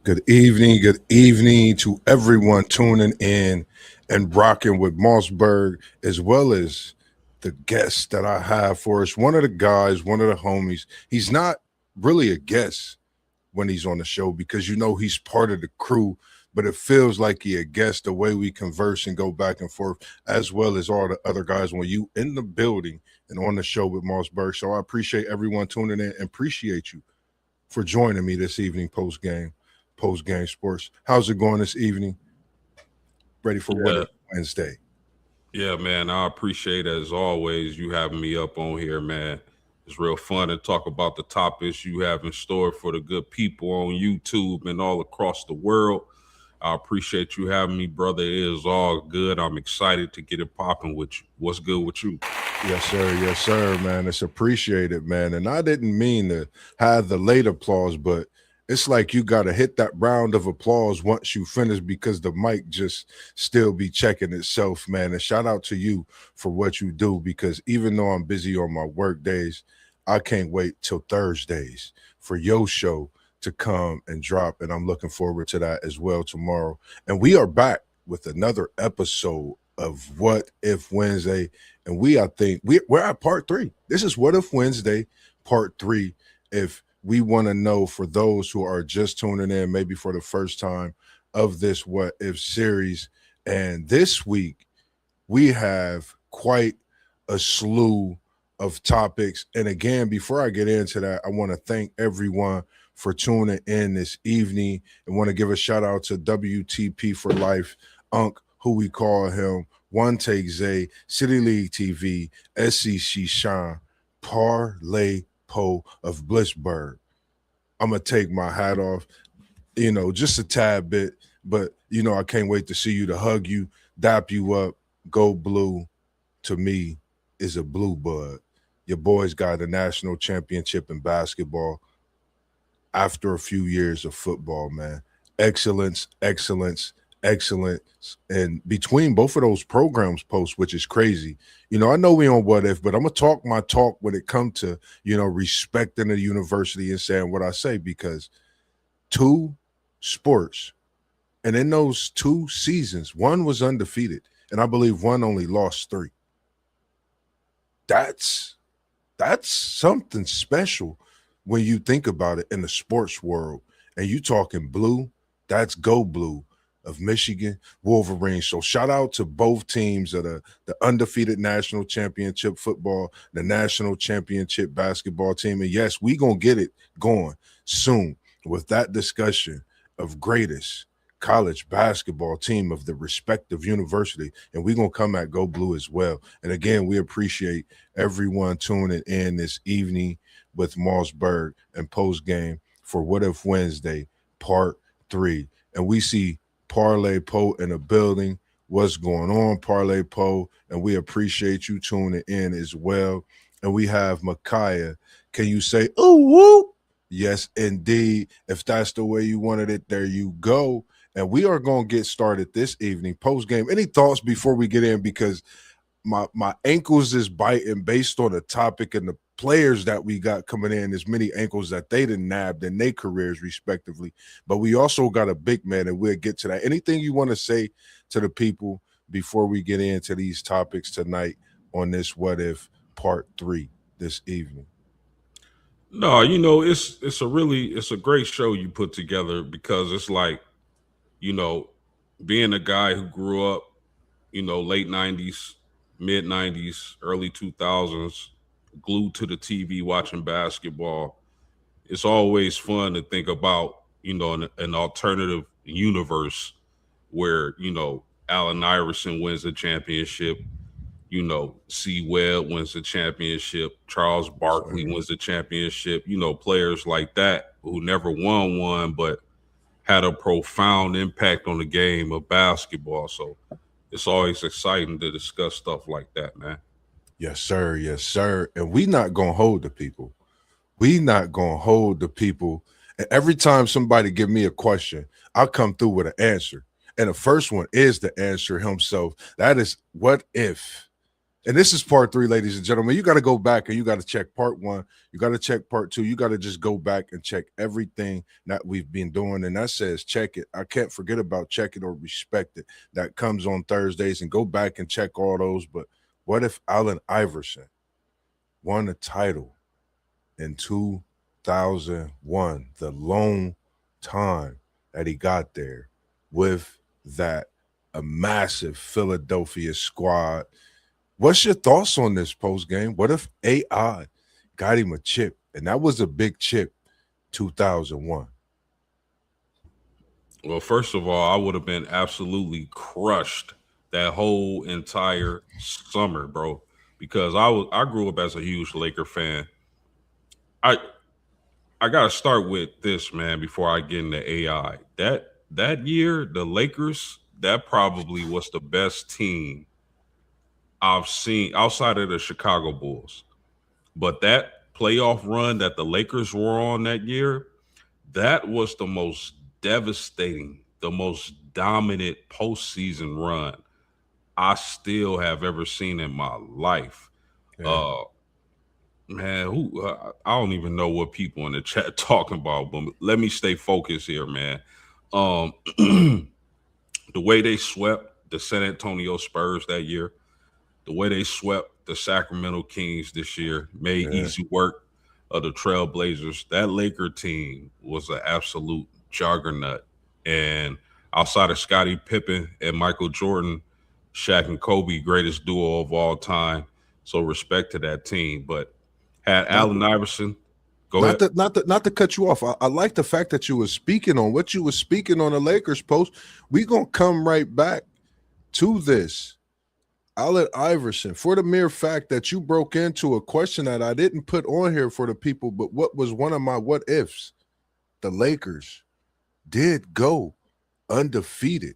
Good evening to everyone tuning in and rocking with MossBurgh, as well as the guest that I have for us. One of the guys, one of the homies. He's not really a guest when he's on the show because he's part of the crew, but it feels like he a guest the way we converse and go back and forth, as well as all the other guys when you in the building and on the show with MossBurgh. So I appreciate everyone tuning in and appreciate you for joining me this evening post game sports. How's it going this evening? Ready for what Yeah, is Wednesday? yeah, man. I appreciate as always you having me up on here, man. It's real fun to talk about the topics you have in store for the good people on YouTube and all across the world. I appreciate you having me, brother. It is all good. I'm excited to get it popping with you. What's good with you? Yes, sir, man. It's appreciated, man. And I didn't mean to have the late applause, but it's like you got to hit that round of applause once you finish because the mic just still be checking itself, man. And shout out to you for what you do because even though I'm busy on my work days, I can't wait till Thursdays for your show to come and drop. And I'm looking forward to that as well tomorrow. And we are back with another episode of What If Wednesday. And I think we're at part three. This is What If Wednesday, part three. If we want to know for those who are just tuning in, maybe for the first time of this What If series. And this week, we have quite a slew of topics. And again, before I get into that, I want to thank everyone for tuning in this evening and want to give a shout out to WTP for Life, Unc, who we call him, One Take Zay, City League TV, SEC Shine, Parlay Poe of Blissburg. I'm gonna take my hat off, just a tad bit, but I can't wait to see you, to hug you, dap you up. Go Blue to me is a blue bud. Your boys got a national championship in basketball after a few years of football, man. Excellence, excellence, excellence. And between both of those programs posts, which is crazy. I know we on What If, but I'm gonna talk my talk when it comes to, respecting the university and saying what I say, because two sports, and in those two seasons, one was undefeated, and I believe one only lost three. That's something special when you think about it in the sports world. And you talking blue, that's Go Blue of Michigan Wolverines. So shout out to both teams of the undefeated national championship football, the national championship basketball team. And yes, we gonna get it going soon with that discussion of greatest college basketball team of the respective university. And we're going to come at Go Blue as well. And again, we appreciate everyone tuning in this evening with MossBurgh and post game for What If Wednesday, part three. And we see Parlay Poe in the building. What's going on, Parlay Poe? And we appreciate you tuning in as well. And we have Micaiah. Can you say, ooh, whoop? Yes, indeed. If that's the way you wanted it, there you go. And we are going to get started this evening post game. Any thoughts before we get in? Because my ankles is biting based on the topic and the players that we got coming in. As many ankles that they didn't nabbed in their careers respectively. But we also got a big man, and we'll get to that. Anything you want to say to the people before we get into these topics tonight on this What If part three this evening? No, it's a great show you put together because it's like, you know, being a guy who grew up, late '90s, mid '90s, early 2000s, glued to the TV watching basketball. It's always fun to think about, an alternative universe where, Allen Iverson wins a championship, C. Webb wins the championship, Charles Barkley Same. wins the championship, players like that who never won one, but had a profound impact on the game of basketball. So it's always exciting to discuss stuff like that, man. Yes, sir. Yes, sir. And we not gonna hold the people. We not gonna hold the people. And every time somebody give me a question, I'll come through with an answer. And the first one is the answer himself. That is, what if And this is part three, ladies and gentlemen. You got to go back and you got to check part one. You got to check part two. You got to just go back and check everything that we've been doing. And that says check it. I can't forget about check it or respect it. That comes on Thursdays, and go back and check all those. But what if Allen Iverson won a title in 2001, the lone time that he got there with that a massive Philadelphia squad? What's your thoughts on this post game? What if AI got him a chip, and that was a big chip, 2001? Well, first of all, I would have been absolutely crushed that whole entire summer, bro, because I grew up as a huge Laker fan. I I gotta start with this, man, before I get into AI. That year, the Lakers, that probably was the best team I've seen outside of the Chicago Bulls. But that playoff run that the Lakers were on that year, that was the most devastating, the most dominant postseason run I still have ever seen in my life. Yeah. Uh, man, I don't even know what people in the chat talking about, but let me stay focused here, man. Um, the way they swept the San Antonio Spurs that year, the way they swept the Sacramento Kings this year, made Yeah. easy work of the Trailblazers. That Laker team was an absolute juggernaut. And outside of Scottie Pippen and Michael Jordan, Shaq and Kobe, greatest duo of all time. So respect to that team. But had Not Allen Iverson, go not ahead. to not to cut you off. I like the fact that you were speaking on what you were speaking on the Lakers post. We gonna come right back to this. Allen Iverson, for the mere fact that you broke into a question that I didn't put on here for the people, but what was one of my what ifs? The Lakers did go undefeated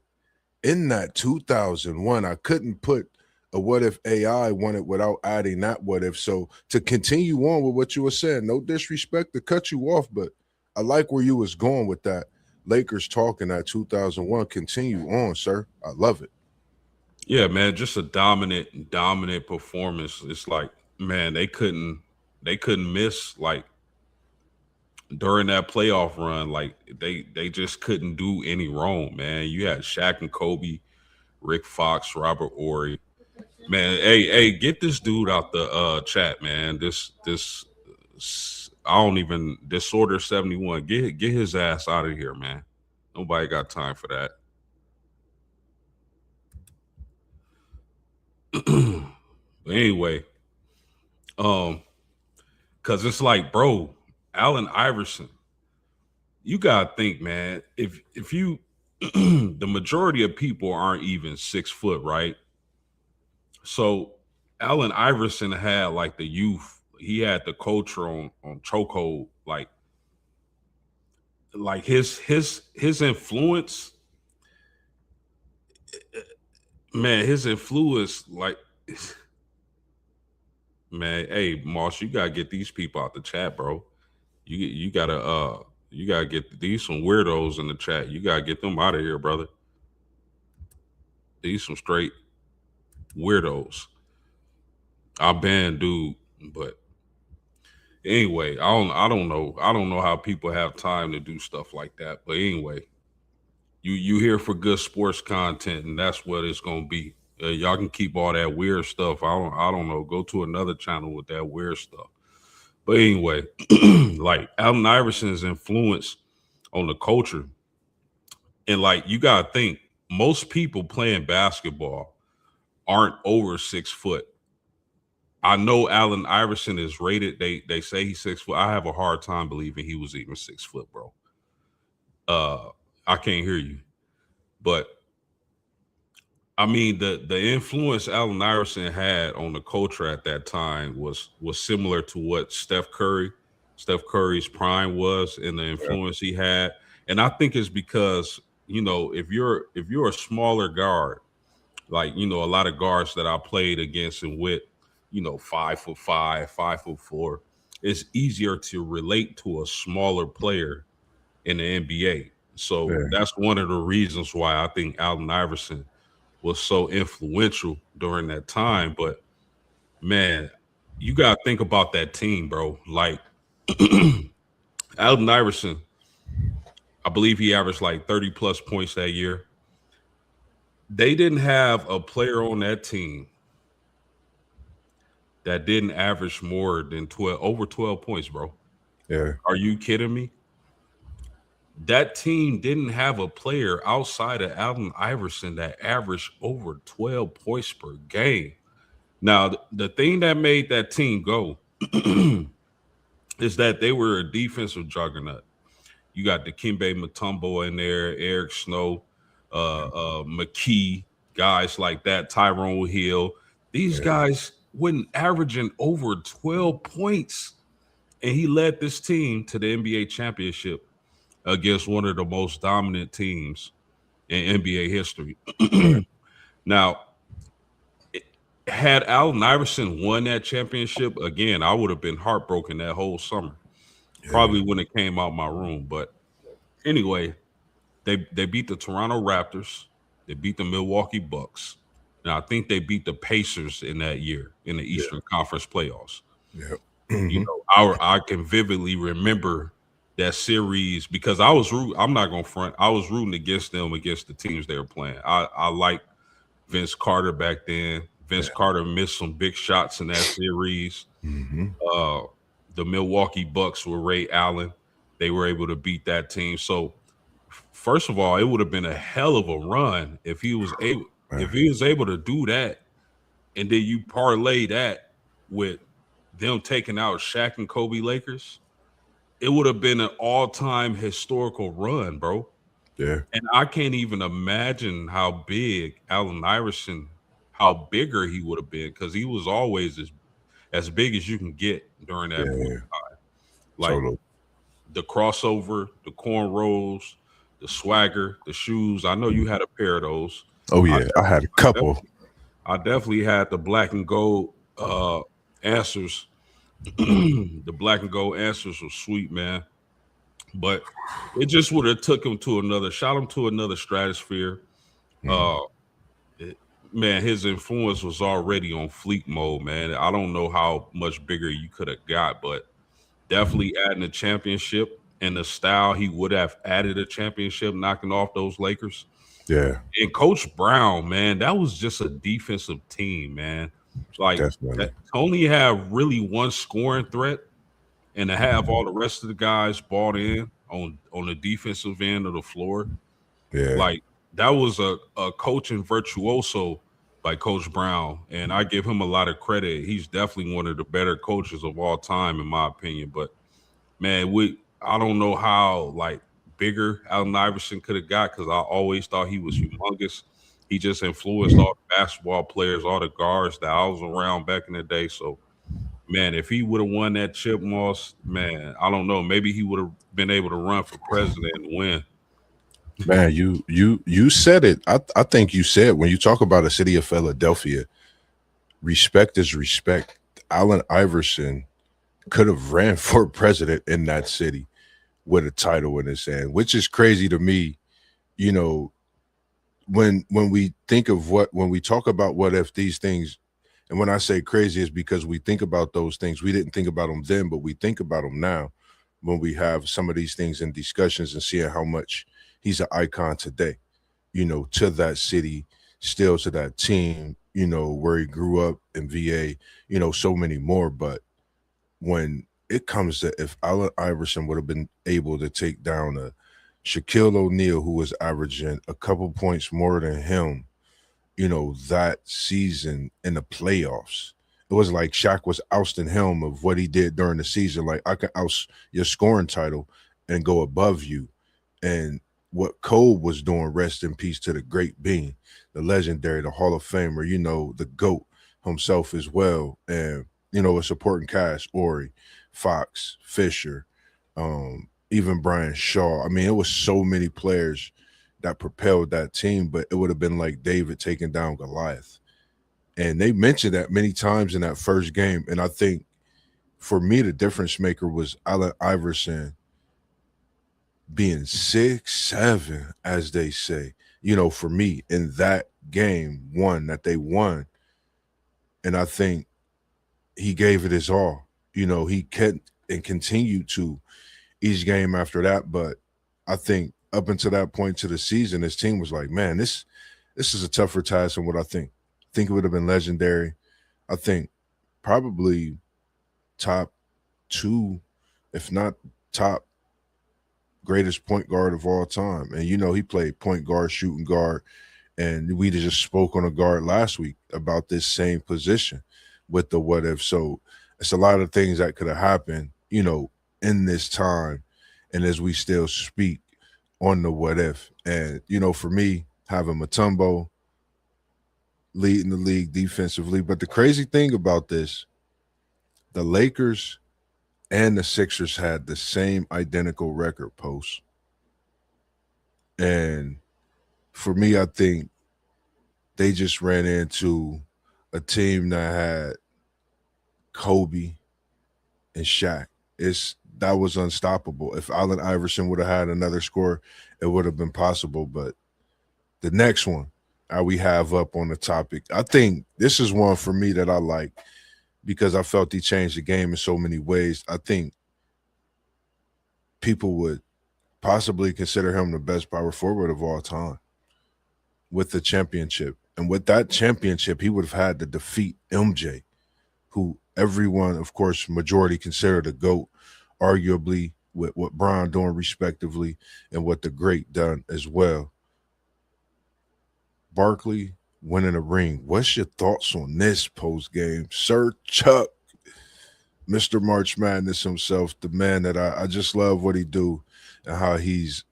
in that 2001. I couldn't put a what if AI won it without adding that what if. So to continue on with what you were saying, no disrespect to cut you off, but I like where you was going with that. Lakers talking that 2001. Continue on, sir. I love it. Yeah, man, just a dominant performance. It's like, man, they couldn't miss like during that playoff run. Like they just couldn't do any wrong, man. You had Shaq and Kobe, Rick Fox, Robert Ory. Man, hey, get this dude out the chat, man. I don't even Disorder 71. Get his ass out of here, man. Nobody got time for that. But anyway, um, cause it's like, bro, Allen Iverson, you gotta think, man. If you the majority of people aren't even 6 foot, right? So Allen Iverson had like the youth, he had the culture on chokehold, like his influence, man, his influence, like man, hey Moss, you gotta get these people out the chat, bro. You gotta get these some weirdos in the chat. You gotta get them out of here, brother. These some straight weirdos. I banned dude, but anyway, I don't know how people have time to do stuff like that. But anyway, you here for good sports content, and that's what it's gonna be. Y'all can keep all that weird stuff. I don't know. Go to another channel with that weird stuff. But anyway, like Allen Iverson's influence on the culture, and like you gotta think, most people playing basketball aren't over 6 foot. I know Allen Iverson is rated. They say he's 6 foot. I have a hard time believing he was even 6 foot, bro. Uh, I can't hear you, but I mean the influence Allen Iverson had on the culture at that time was similar to what Steph Curry's prime was, and the Yeah. influence he had. And I think it's because if you're a smaller guard, like a lot of guards that I played against and with, 5'5", 5'4", it's easier to relate to a smaller player in the NBA. So Yeah. that's one of the reasons why I think Allen Iverson was so influential during that time. But Man, you got to think about that team, bro. Like Alden Iverson, I believe he averaged like 30 plus points that year. They didn't have a player on that team that didn't average more than 12 over 12 points, bro. Yeah, Are you kidding me? That team didn't have a player outside of Allen Iverson that averaged over 12 points per game. Now, the thing that made that team go is that they were a defensive juggernaut. You got Dikembe Mutombo in there, Eric Snow, McKee, guys like that, Tyrone Hill. These yeah, guys wouldn't averaging over 12 points. And he led this team to the NBA championship against one of the most dominant teams in NBA history. yeah, Now, had Allen Iverson won that championship again, I would have been heartbroken that whole summer. yeah, Probably when it came out my room. But anyway, they beat the Toronto Raptors, they beat the Milwaukee Bucks, and I think they beat the Pacers in that year in the yeah, Eastern Conference playoffs. yeah. You Hmm. know, I can vividly remember that series because I'm not gonna front. I was rooting against them against the teams they were playing. I like Vince Carter back then. Vince Yeah. Carter missed some big shots in that series. Hmm. Uh, the Milwaukee Bucks were Ray Allen. They were able to beat that team. So first of all, it would have been a hell of a run if Man. he was able to do that, and then you parlay that with them taking out Shaq and Kobe Lakers. It would have been an all-time historical run, bro. Yeah, And I can't even imagine how big Allen Iverson, how bigger he would have been, because he was always as big as you can get during that point. yeah. Like Totally. the crossover, the cornrows, the swagger, the shoes. I know you had a pair of those. Oh I yeah, I had a definitely, couple. I definitely had the black and gold answers. The black and gold answers were sweet, man. But it just would have took him to shot him to another stratosphere. Mm. Uh, it- man, his influence was already on fleet mode, man. I don't know how much bigger you could have got, but definitely adding a championship and the style he would have added a championship, knocking off those Lakers. Yeah, And Coach Brown, man, that was just a defensive team, man. Like definitely. that, to only have really one scoring threat and to have all the rest of the guys bought in on the defensive end of the floor, Yeah, like that was a coaching virtuoso by Coach Brown, and I give him a lot of credit. He's definitely one of the better coaches of all time, in my opinion. But man, I don't know how like bigger Allen Iverson could have got because I always thought he was humongous. He just influenced all the basketball players, all the guards that I was around back in the day. So man, if he would have won that chip, Moss, man, I don't know. Maybe he would have been able to run for president and win. man. You said it. I think you said when you talk about a city of Philadelphia, respect is respect. Allen Iverson could have ran for president in that city with a title in his hand, which is crazy to me. You know, when we think of when we talk about what if these things, and when I say crazy is because we think about those things. We didn't think about them then, but we think about them now when we have some of these things in discussions and seeing how much he's an icon today, to that city, still to that team, where he grew up in VA, so many more. But when it comes to if Allen Iverson would have been able to take down a Shaquille O'Neal, who was averaging a couple points more than him, that season in the playoffs. It was like Shaq was ousting him of what he did during the season. Like, I can oust your scoring title and go above you. And what Cole was doing, rest in peace to the great Bean, the legendary, the Hall of Famer, the GOAT himself as well. And, a supporting cast, Ori, Fox, Fisher, even Brian Shaw. I mean, it was so many players that propelled that team, but it would have been like David taking down Goliath. And they mentioned that many times in that first game. And I think for me, the difference maker was Allen Iverson being 6'7", as they say, for me in that game one that they won. And I think he gave it his all. He kept and continued to each game after that. But I think up until that point to the season, his team was like, man, this is a tougher task than what I think. I think it would have been legendary. I think probably top two, if not top greatest point guard of all time. And he played point guard, shooting guard, and we just spoke on a guard last week about this same position with the what if. So it's a lot of things that could have happened, in this time, and as we still speak on the what if. And for me, having Mutombo leading the league defensively, but the crazy thing about this, the Lakers and the Sixers had the same identical record post. And for me, I think they just ran into a team that had Kobe and Shaq. That was unstoppable. If Allen Iverson would have had another score, it would have been possible. But the next one we have up on the topic, I think this is one for me that I like because I felt he changed the game in so many ways. I think people would possibly consider him the best power forward of all time with the championship. And with that championship, he would have had to defeat MJ, who everyone, of course, majority considered a GOAT, arguably with what Brown doing respectively and what the great done as well. Barkley winning a ring. What's your thoughts on this post game? Sir Chuck, Mr. March Madness himself, the man that I just love what he do and how he's,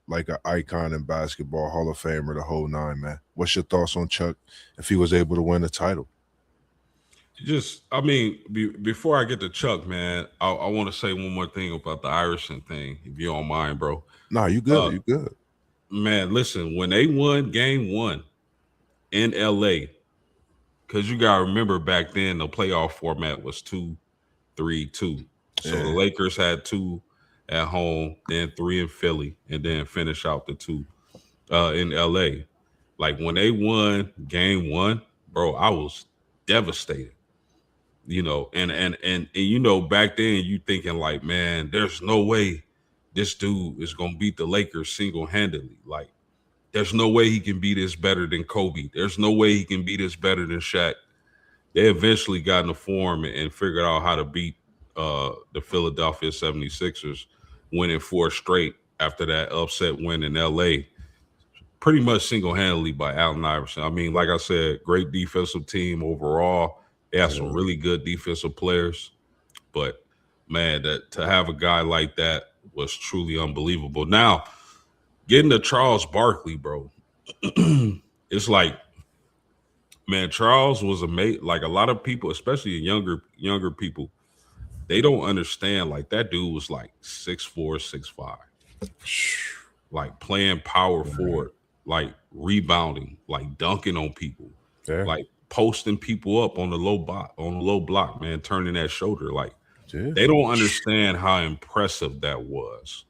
like an icon in basketball, Hall of Famer, the whole nine, man. What's your thoughts on Chuck if he was able to win the title? Before I get to Chuck, man, I want to say one more thing about the Iverson thing, if you don't mind, bro. Nah, you good. Uh, You good. man, listen, when they won game one in LA, because you got to remember back then the playoff format was 2-3-2. So the Yeah. Lakers had two at home, then three in Philly, and then finish out the two in LA. Like when they won game one, bro, I was devastated. Back then you thinking like, man, there's no way this dude is gonna beat the Lakers single-handedly. Like, there's no way he can be this better than Kobe. There's no way he can be this better than Shaq. They eventually got in the form and figured out how to beat the Philadelphia 76ers, winning four straight after that upset win in LA, pretty much single-handedly by Allen Iverson. I mean, like I said, great defensive team overall. They have some Yeah. really good defensive players, but man, that to have a guy like that was truly unbelievable. Now, getting to Charles Barkley, bro, it's like, man, Charles was amazing. Like a lot of people, especially younger people, they don't understand. Like that dude was like 6'4", 6'5", like playing power Right. forward, like rebounding, like dunking on people, Yeah. like posting people up on the low block, man, turning that shoulder. Like Yeah. they don't understand how impressive that was.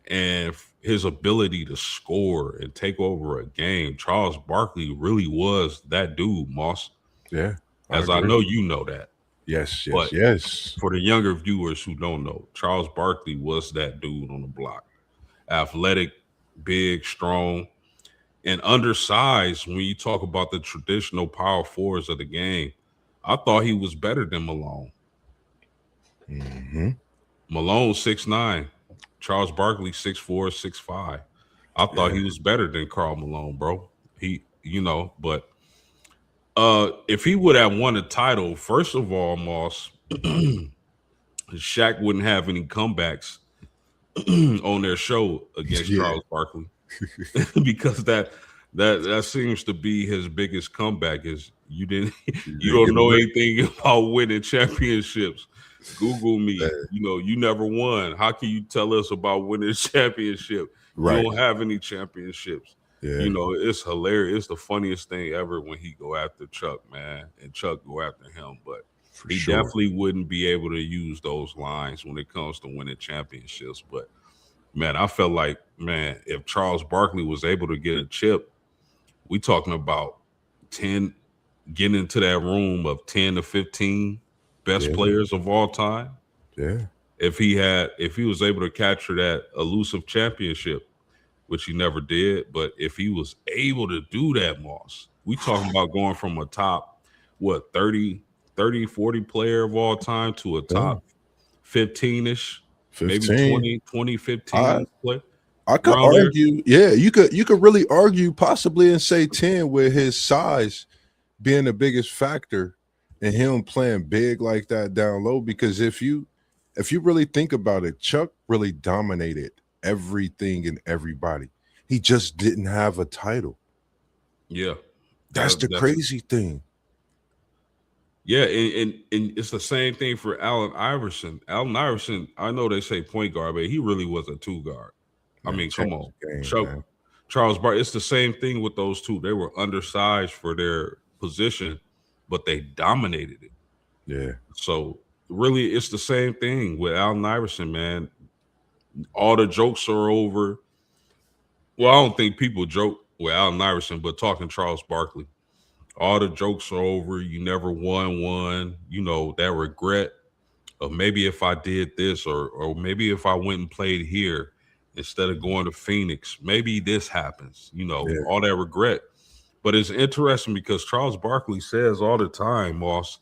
And his ability to score and take over a game. Charles Barkley really was that dude, Moss, Yeah. I as I agree. know you know that. Yes. Yes. But Yes. for the younger viewers who don't know, Charles Barkley was that dude on the block. Athletic, big, strong, and undersized. When you talk about the traditional power forwards of the game, I thought he was better than Malone. Hmm. Malone 6'9", Charles Barkley 6'4", 6'5". I thought Yeah. he was better than Carl Malone, bro. But if he would have won a title, first of all, Moss, Shaq wouldn't have any comebacks on their show against Yeah. Charles Barkley because that seems to be his biggest comeback is You you didn't don't get a know ring. anything about winning championships. Google Uh, me. You never won. How can you tell us about winning a championship? You right. don't have any championships. Yeah. It's hilarious. It's the funniest thing ever when he go after Chuck, man, and Chuck go after him. But For he sure. definitely wouldn't be able to use those lines when it comes to winning championships. But man, I felt like, man, if Charles Barkley was able to get a chip, we talking about 10. getting into that room of 10 to 15 best Yeah, players of all time. yeah, If he was able to capture that elusive championship, which he never did, but if he was able to do that, Moss, we talking about going from a top, what, 40 player of all time to a yeah. top 15-ish, maybe 15. 20 I 15 play I could around there. argue, yeah, you could really argue possibly and say 10 with his size being the biggest factor in him playing big like that down low. Because if you really think about it, Chuck really dominated everything and everybody. He just didn't have a title. Yeah. That's the That's crazy thing. yeah, and it's the same thing for Allen Iverson. Allen Iverson, I know they say point guard, but he really was a two guard. I Man, mean, come changed on. the game, Chuck man. Charles Barkley, it's the same thing with those two. They were undersized for their position, but they dominated it. Yeah, So really, it's the same thing with Allen Iverson, man. All the jokes are over. Well, I don't think people joke with Allen Iverson, but talking Charles Barkley, all the jokes are over. You never won one. You know that regret of maybe if I did this, or maybe if I went and played here instead of going to Phoenix, maybe this happens. You know, yeah, all that regret. But it's interesting because Charles Barkley says all the time, Moss,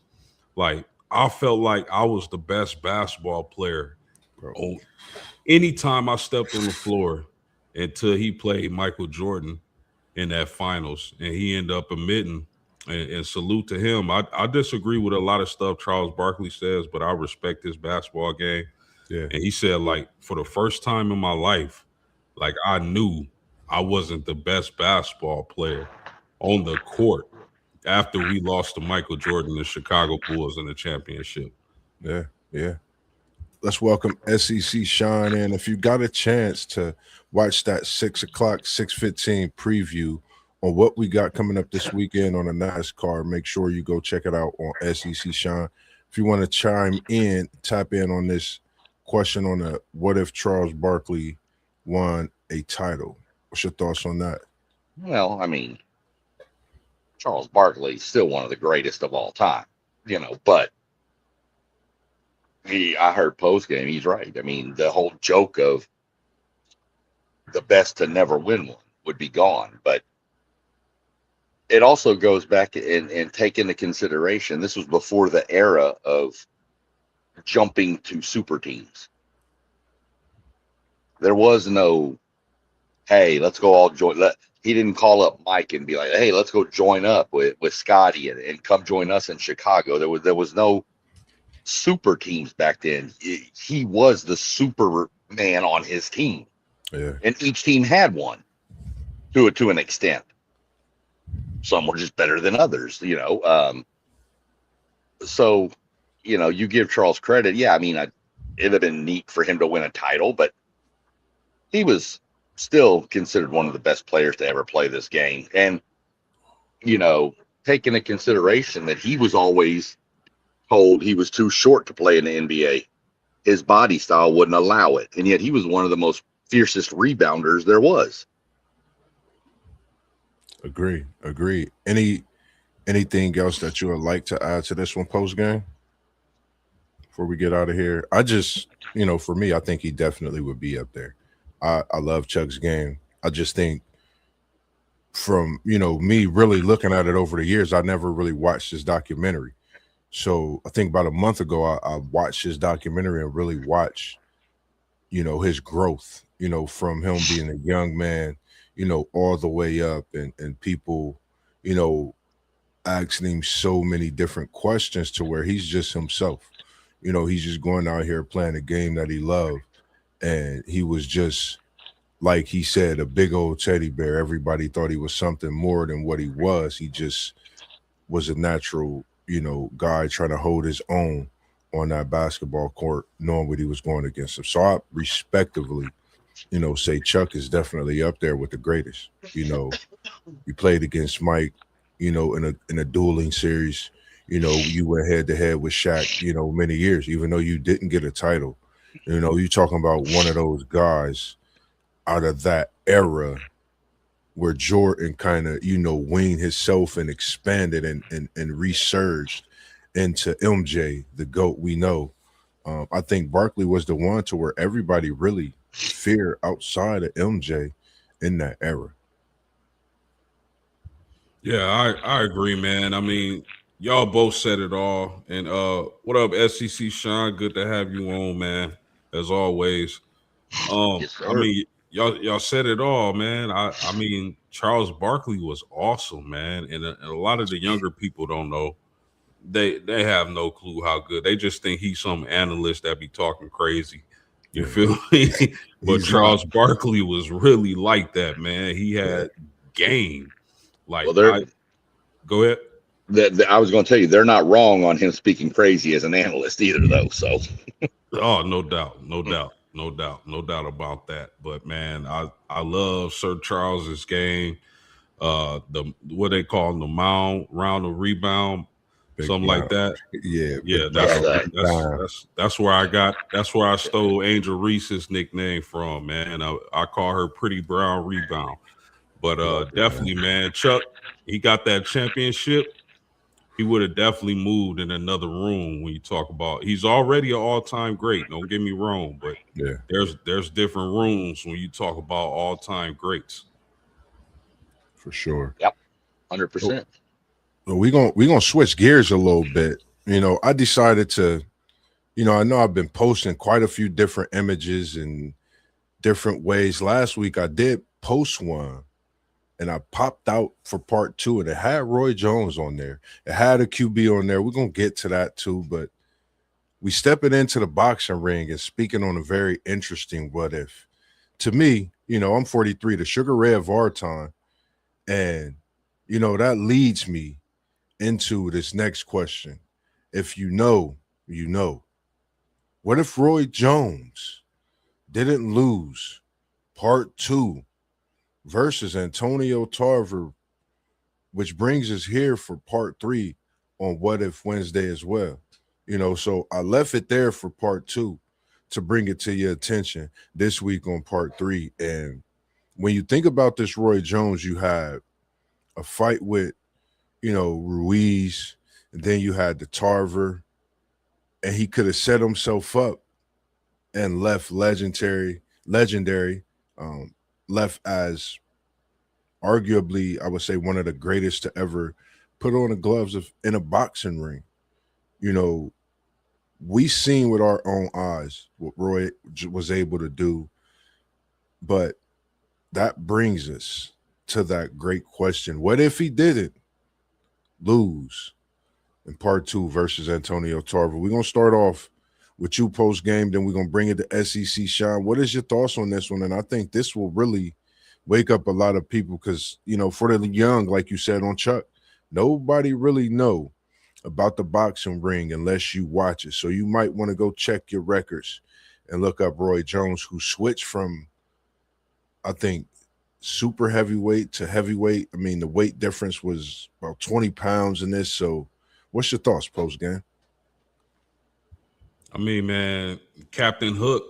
like I felt like I was the best basketball player bro. on anytime I stepped on the floor until he played Michael Jordan in that finals, and he ended up admitting. And salute to him. I disagree with a lot of stuff Charles Barkley says, but I respect his basketball game. Yeah, And he said, like, for the first time in my life, like I knew I wasn't the best basketball player on the court after we lost to Michael Jordan, the Chicago Bulls in the championship. yeah, yeah. Let's welcome SEC Sean in. If you got a chance to watch that 6 o'clock, 6:15 preview on what we got coming up this weekend on the NASCAR, make sure you go check it out on SEC Sean. If you want to chime in, tap in on this question on the what if Charles Barkley won a title? What's your thoughts on that? Well, I mean, Charles Barkley's still one of the greatest of all time, but I heard post game, he's right. I mean, the whole joke of the best to never win one would be gone. But it also goes back and take into consideration this was before the era of jumping to super teams. There was no, hey, let's go all join. He didn't call up Mike and be like, hey, let's go join up with Scotty and come join us in Chicago. There was no super teams back then. He was the Superman on his team, Yeah, and each team had one to an extent. Some were just better than others. So, you give Charles credit. Yeah, I mean, it'd have been neat for him to win a title, but he was still considered one of the best players to ever play this game. And, take into consideration that he was always told he was too short to play in the NBA. His body style wouldn't allow it. And yet he was one of the most fiercest rebounders there was. agree. Anything else that you would like to add to this one post game before we get out of here? I just, for me, I think he definitely would be up there. I love Chuck's game. I just think from, me really looking at it over the years, I never really watched his documentary. So I think about a month ago, I watched his documentary and really watched, his growth, from him being a young man, all the way up and people, you know, asking him so many different questions to where he's just himself. He's just going out here playing a game that he loved. And he was just, like he said, a big old teddy bear. Everybody thought he was something more than what he was. He just was a natural, guy trying to hold his own on that basketball court, knowing what he was going against him. So I respectively, say Chuck is definitely up there with the greatest. You played against Mike, in a dueling series. You went head to head with Shaq, many years, even though you didn't get a title. You talking about one of those guys out of that era where Jordan kind of, weaned himself and expanded and resurged into MJ, the GOAT we know. I think Barkley was the one to where everybody really feared outside of MJ in that era. Yeah, I agree, man. I mean, y'all both said it all. And what up, SEC Sean? Good to have you on, man. As always. Yes, I sir. mean, y'all said it all, man. I mean, Charles Barkley was awesome, man. And a lot of the younger people don't know. They have no clue how good. They just think he's some analyst that be talking crazy. You Yeah, feel me? But he's not. Charles Barkley was really like that, man. He Yeah, had game. Well, Like I go ahead. I was going to tell you, they're not wrong on him speaking crazy as an analyst either, though. So, Oh, no doubt, no doubt, no doubt, no doubt about that. But man, I love Sir Charles's game. The what they call the mound round of rebound, big something like mouth. that. Yeah, Yeah, big what's mouth. that? Big time. that's where I got. That's where I stole Angel Reese's nickname from, man. I call her Pretty Brown Rebound. But Love it, man. definitely, man, Chuck, he got that championship. He would have definitely moved in another room when you talk about. He's already an all-time great. Don't get me wrong, but Yeah, there's different rooms when you talk about all-time greats. for sure. Yep, So 100%. we gonna switch gears a little bit. I decided to. I know I've been posting quite a few different images and different ways. Last week I did post one and I popped out for part two, and it had Roy Jones on there. It had a QB on there. We're gonna get to that too, but we stepping into the boxing ring and speaking on a very interesting what if. To me, I'm 43, the Sugar Ray of our time, and that leads me into this next question. If you know, you know. What if Roy Jones didn't lose part two versus Antonio Tarver, which brings us here for part three on What If Wednesday as well? So I left it there for part two to bring it to your attention this week on part three. And when you think about this Roy Jones, you had a fight with, Ruiz, and then you had the Tarver, and he could have set himself up and left legendary, um, left as arguably, I would say, one of the greatest to ever put on the gloves of in a boxing ring. You know, we seen with our own eyes what Roy was able to do, but that brings us to that great question: what if he didn't lose in part two versus Antonio Tarver? We're gonna start off with you post game, then we're gonna bring it to SEC Sean. What is your thoughts on this one? And I think this will really wake up a lot of people because for the young, like you said on Chuck, nobody really know about the boxing ring unless you watch it. So you might want to go check your records and look up Roy Jones, who switched from, I think, super heavyweight to heavyweight. I mean, the weight difference was about 20 pounds in this. So what's your thoughts post game? I mean, man, Captain Hook,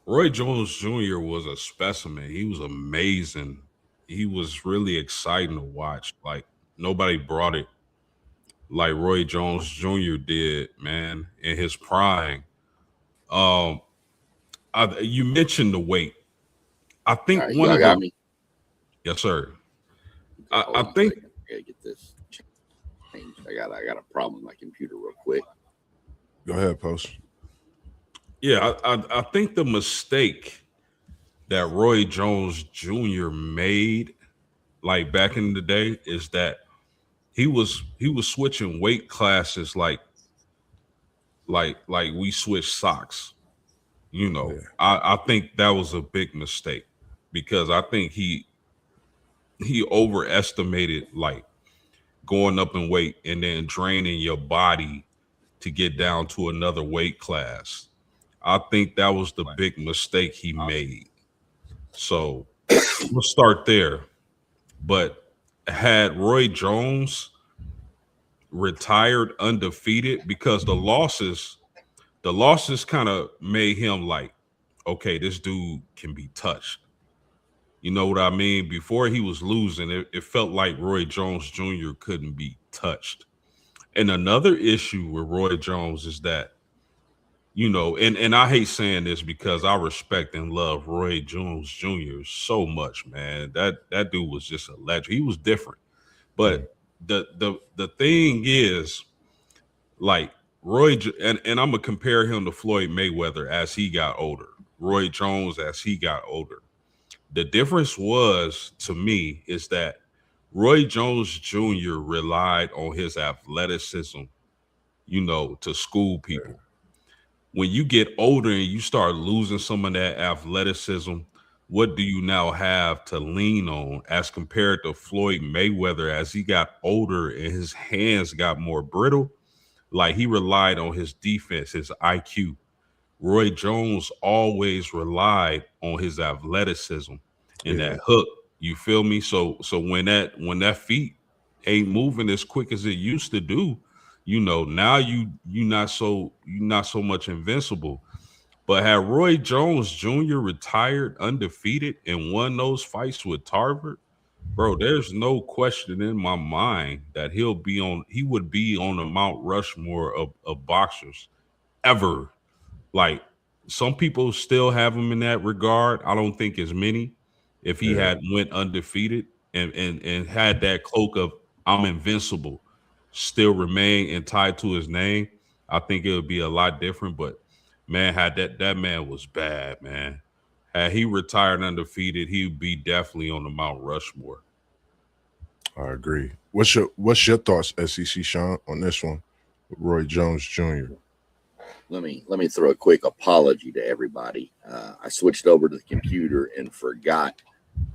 Roy Jones Jr. was a specimen. He was amazing. He was really exciting to watch. Like nobody brought it like Roy Jones Jr. did, man, in his prime. Um, you mentioned the weight. I All think right, one y'all of got the me. yes, sir. Hold I on a think second. I gotta get this changed. I got a problem with my computer real quick. Go ahead, post. yeah, I think the mistake that Roy Jones Jr. made, like back in the day, is that he was switching weight classes like we switch socks. Yeah, I think that was a big mistake because I think he overestimated like going up in weight and then draining your body to get down to another weight class. I think that was the big mistake he made. So we'll start there. But had Roy Jones retired undefeated because the losses kind of made him like, okay, this dude can be touched. You know what I mean? Before he was losing, it felt like Roy Jones Jr. couldn't be touched. And another issue with Roy Jones is that, you know, and I hate saying this because I respect and love Roy Jones Jr. so much, man. That dude was just a legend. He was different. But the thing is, like and I'm gonna compare him to Floyd Mayweather as he got older, Roy Jones as he got older. The difference was, to me, is that Roy Jones Jr. relied on his athleticism, you know, to school people. When you get older and you start losing some of that athleticism, what do you now have to lean on as compared to Floyd Mayweather as he got older and his hands got more brittle? Like, he relied on his defense, his IQ. Roy Jones always relied on his athleticism and that hook. You feel me? So when that feet ain't moving as quick as it used to do, you know, now you not so much invincible. But had Roy Jones Jr. retired undefeated and won those fights with Tarver, bro, there's no question in my mind that he would be on the Mount Rushmore of boxers ever. Like, some people still have him in that regard. I don't think as many. If he had went undefeated and had that cloak of I'm invincible still remain and tied to his name, I think it would be a lot different. But man, had that man was bad, man. Had he retired undefeated, he would be definitely on the Mount Rushmore. I agree. What's your thoughts, SEC Sean, on this one, with Roy Jones Jr.? Let me throw a quick apology to everybody. I switched over to the computer and forgot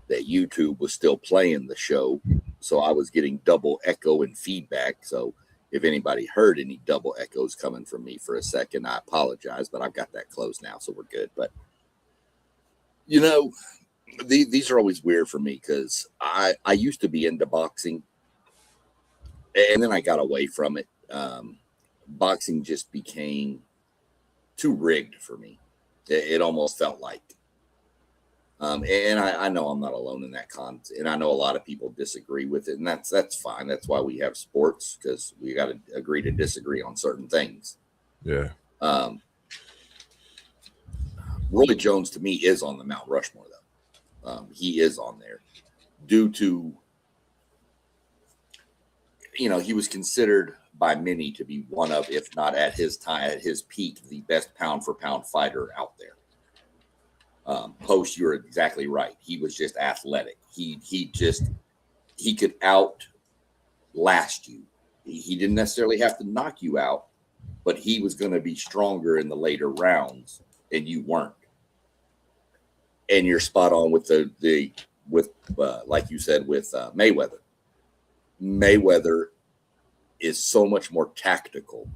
that YouTube was still playing the show, so I was getting double echo and feedback. So if anybody heard any double echoes coming from me for a second, I apologize, but I've got that closed now, so we're good. But you know, these are always weird for me because I used to be into boxing, and then I got away from it. Boxing just became too rigged for me. It almost felt like. And I know I'm not alone in that and I know a lot of people disagree with it, and that's fine. That's why we have sports, because we got to agree to disagree on certain things. Yeah. Roy Jones to me is on the Mount Rushmore, though. He is on there due to, you know, he was considered by many to be one of, if not at his time, at his peak, the best pound for pound fighter out there. Post, you're exactly right. He was just athletic. He could outlast you. He didn't necessarily have to knock you out, but he was going to be stronger in the later rounds, and you weren't. And you're spot on with like you said, with Mayweather. Mayweather is so much more tactical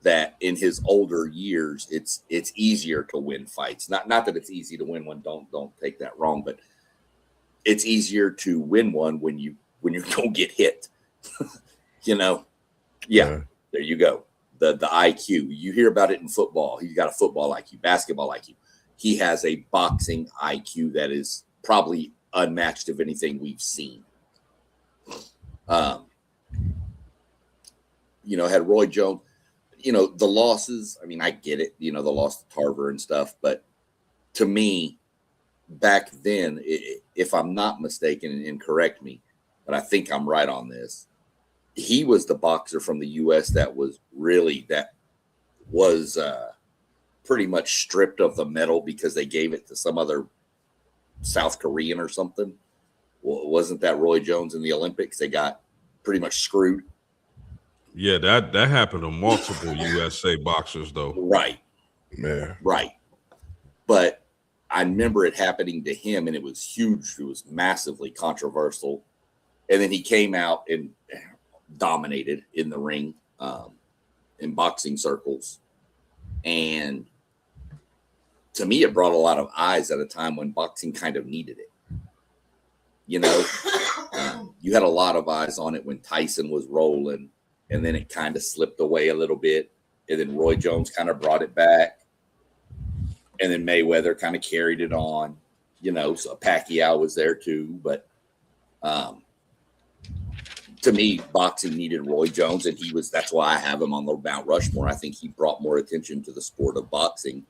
that in his older years, it's easier to win fights. Not that it's easy to win one. Don't take that wrong, but it's easier to win one when you don't get hit. You know, yeah. There you go. The IQ. You hear about it in football. He's got a football IQ, basketball IQ. He has a boxing IQ that is probably unmatched of anything we've seen. You know, had Roy Jones, you know, the losses, I mean, I get it, you know, the loss to Tarver and stuff, but to me, back then, if I'm not mistaken, and correct me, but I think I'm right on this, he was the boxer from the U.S. that was pretty much stripped of the medal because they gave it to some other South Korean or something. Well, wasn't that Roy Jones in the Olympics? They got pretty much screwed. Yeah, that happened to multiple USA boxers, though. Right. Yeah. Right. But I remember it happening to him, and it was huge. It was massively controversial. And then he came out and dominated in the ring, in boxing circles. And to me, it brought a lot of eyes at a time when boxing kind of needed it. You know, you had a lot of eyes on it when Tyson was rolling, and then it kind of slipped away a little bit. And then Roy Jones kind of brought it back. And then Mayweather kind of carried it on. So Pacquiao was there too. But to me, boxing needed Roy Jones, and that's why I have him on the Mount Rushmore. I think he brought more attention to the sport of boxing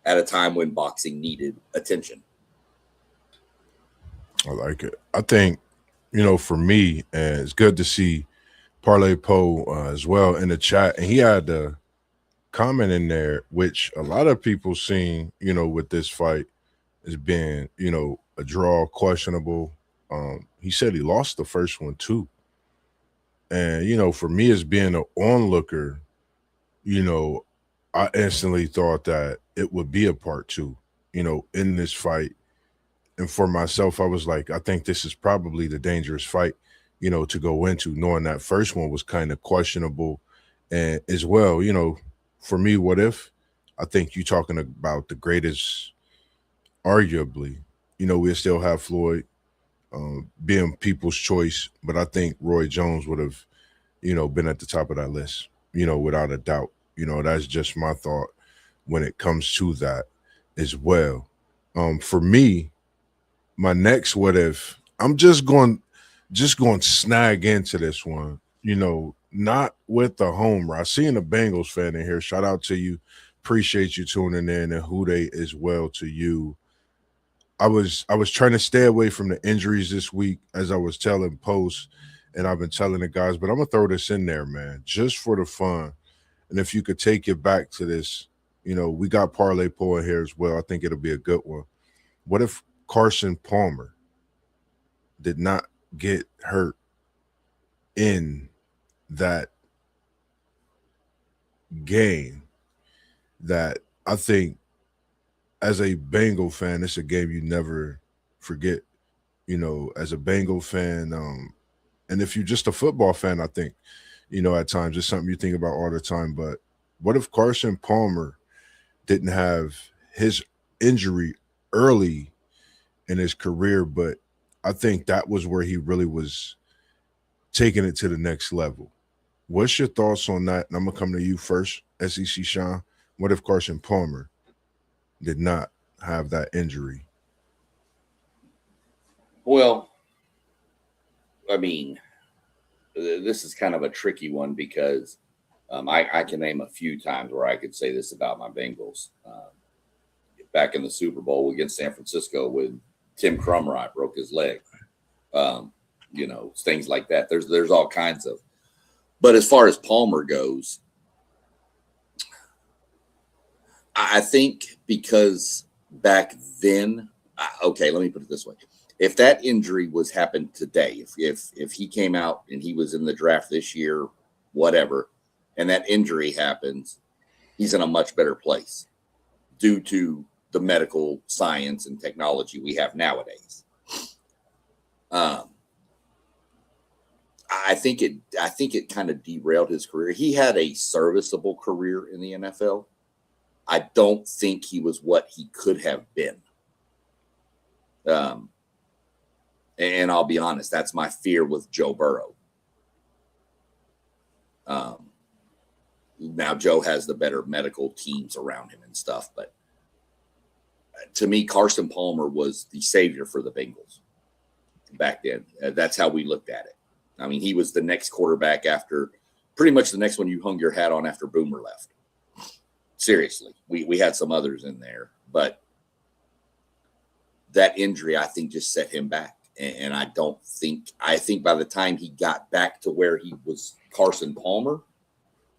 at a time when boxing needed attention. I like it. I think, for me, and it's good to see Parlay Poe as well in the chat. And he had a comment in there, which a lot of people seen, with this fight as being, a draw, questionable. He said he lost the first one too. And, for me as being an onlooker, I instantly thought that it would be a part two, in this fight. And for myself, I was like, I think this is probably the dangerous fight, to go into, knowing that first one was kind of questionable. And as well, for me, what if? I think you're talking about the greatest, arguably, we still have Floyd being people's choice, but I think Roy Jones would have, been at the top of that list, without a doubt. That's just my thought when it comes to that as well. For me, my next what if, I'm just going to snag into this one, not with the homer. I seen a Bengals fan in here. Shout out to you. Appreciate you tuning in, and Hude as well to you. I was trying to stay away from the injuries this week, as I was telling posts, and I've been telling the guys, but I'm gonna throw this in there, man, just for the fun. And if you could take it back to this, we got Parlay Poe in here as well. I think it'll be a good one. What if Carson Palmer did not get hurt in that game? That I think, as a Bengal fan, it's a game you never forget, as a Bengal fan. And if you're just a football fan, I think, at times it's something you think about all the time. But what if Carson Palmer didn't have his injury early in his career, but I think that was where he really was taking it to the next level? What's your thoughts on that? And I'm going to come to you first, SEC Sean. What if Carson Palmer did not have that injury? Well, I mean, this is kind of a tricky one because I can name a few times where I could say this about my Bengals. Back in the Super Bowl against San Francisco with Tim Crumrod broke his leg. Things like that. There's all kinds of. But as far as Palmer goes, I think because back then, okay, let me put it this way. If that injury was happened today, if he came out and he was in the draft this year, whatever, and that injury happens, he's in a much better place due to the medical science and technology we have nowadays. I think it kind of derailed his career. He had a serviceable career in the NFL. I don't think he was what he could have been. And I'll be honest, that's my fear with Joe Burrow. Now Joe has the better medical teams around him and stuff, but to me, Carson Palmer was the savior for the Bengals back then. That's how we looked at it. I mean, he was the next quarterback after, pretty much the next one you hung your hat on after Boomer left. Seriously, we had some others in there, but that injury, I think, just set him back. And I think by the time he got back to where he was Carson Palmer,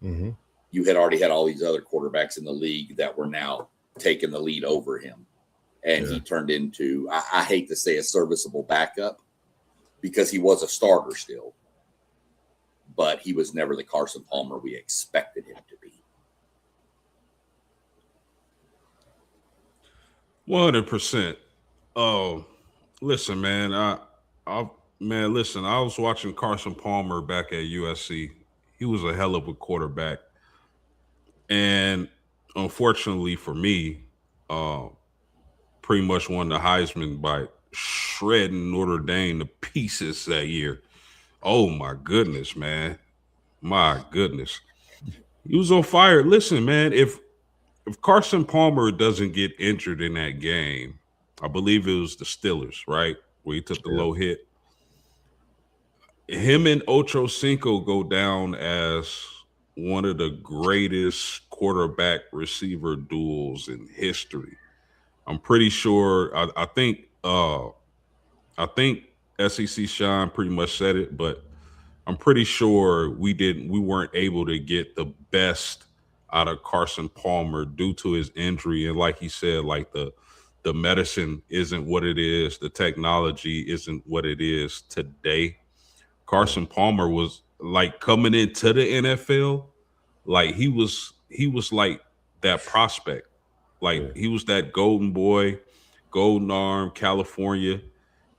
you had already had all these other quarterbacks in the league that were now taking the lead over him. And he turned into, I hate to say, a serviceable backup because he was a starter still, but he was never the Carson Palmer we expected him to be. 100%. Oh, listen, man. I was watching Carson Palmer back at USC. He was a hell of a quarterback, and unfortunately for me, pretty much won the Heisman by shredding Notre Dame to pieces that year. Oh my goodness, man! My goodness, he was on fire. Listen, man, if Carson Palmer doesn't get injured in that game, I believe it was the Steelers, right? Where he took the Yeah. low hit. Him and Ocho Cinco go down as one of the greatest quarterback receiver duels in history. I'm pretty sure. I think SEC Shine pretty much said it, but I'm pretty sure we weren't able to get the best out of Carson Palmer due to his injury. And like he said, like the medicine isn't what it is, the technology isn't what it is today. Yeah. Carson Palmer was like coming into the NFL, like he was like that prospect. Like Yeah. he was that golden boy, golden arm, California,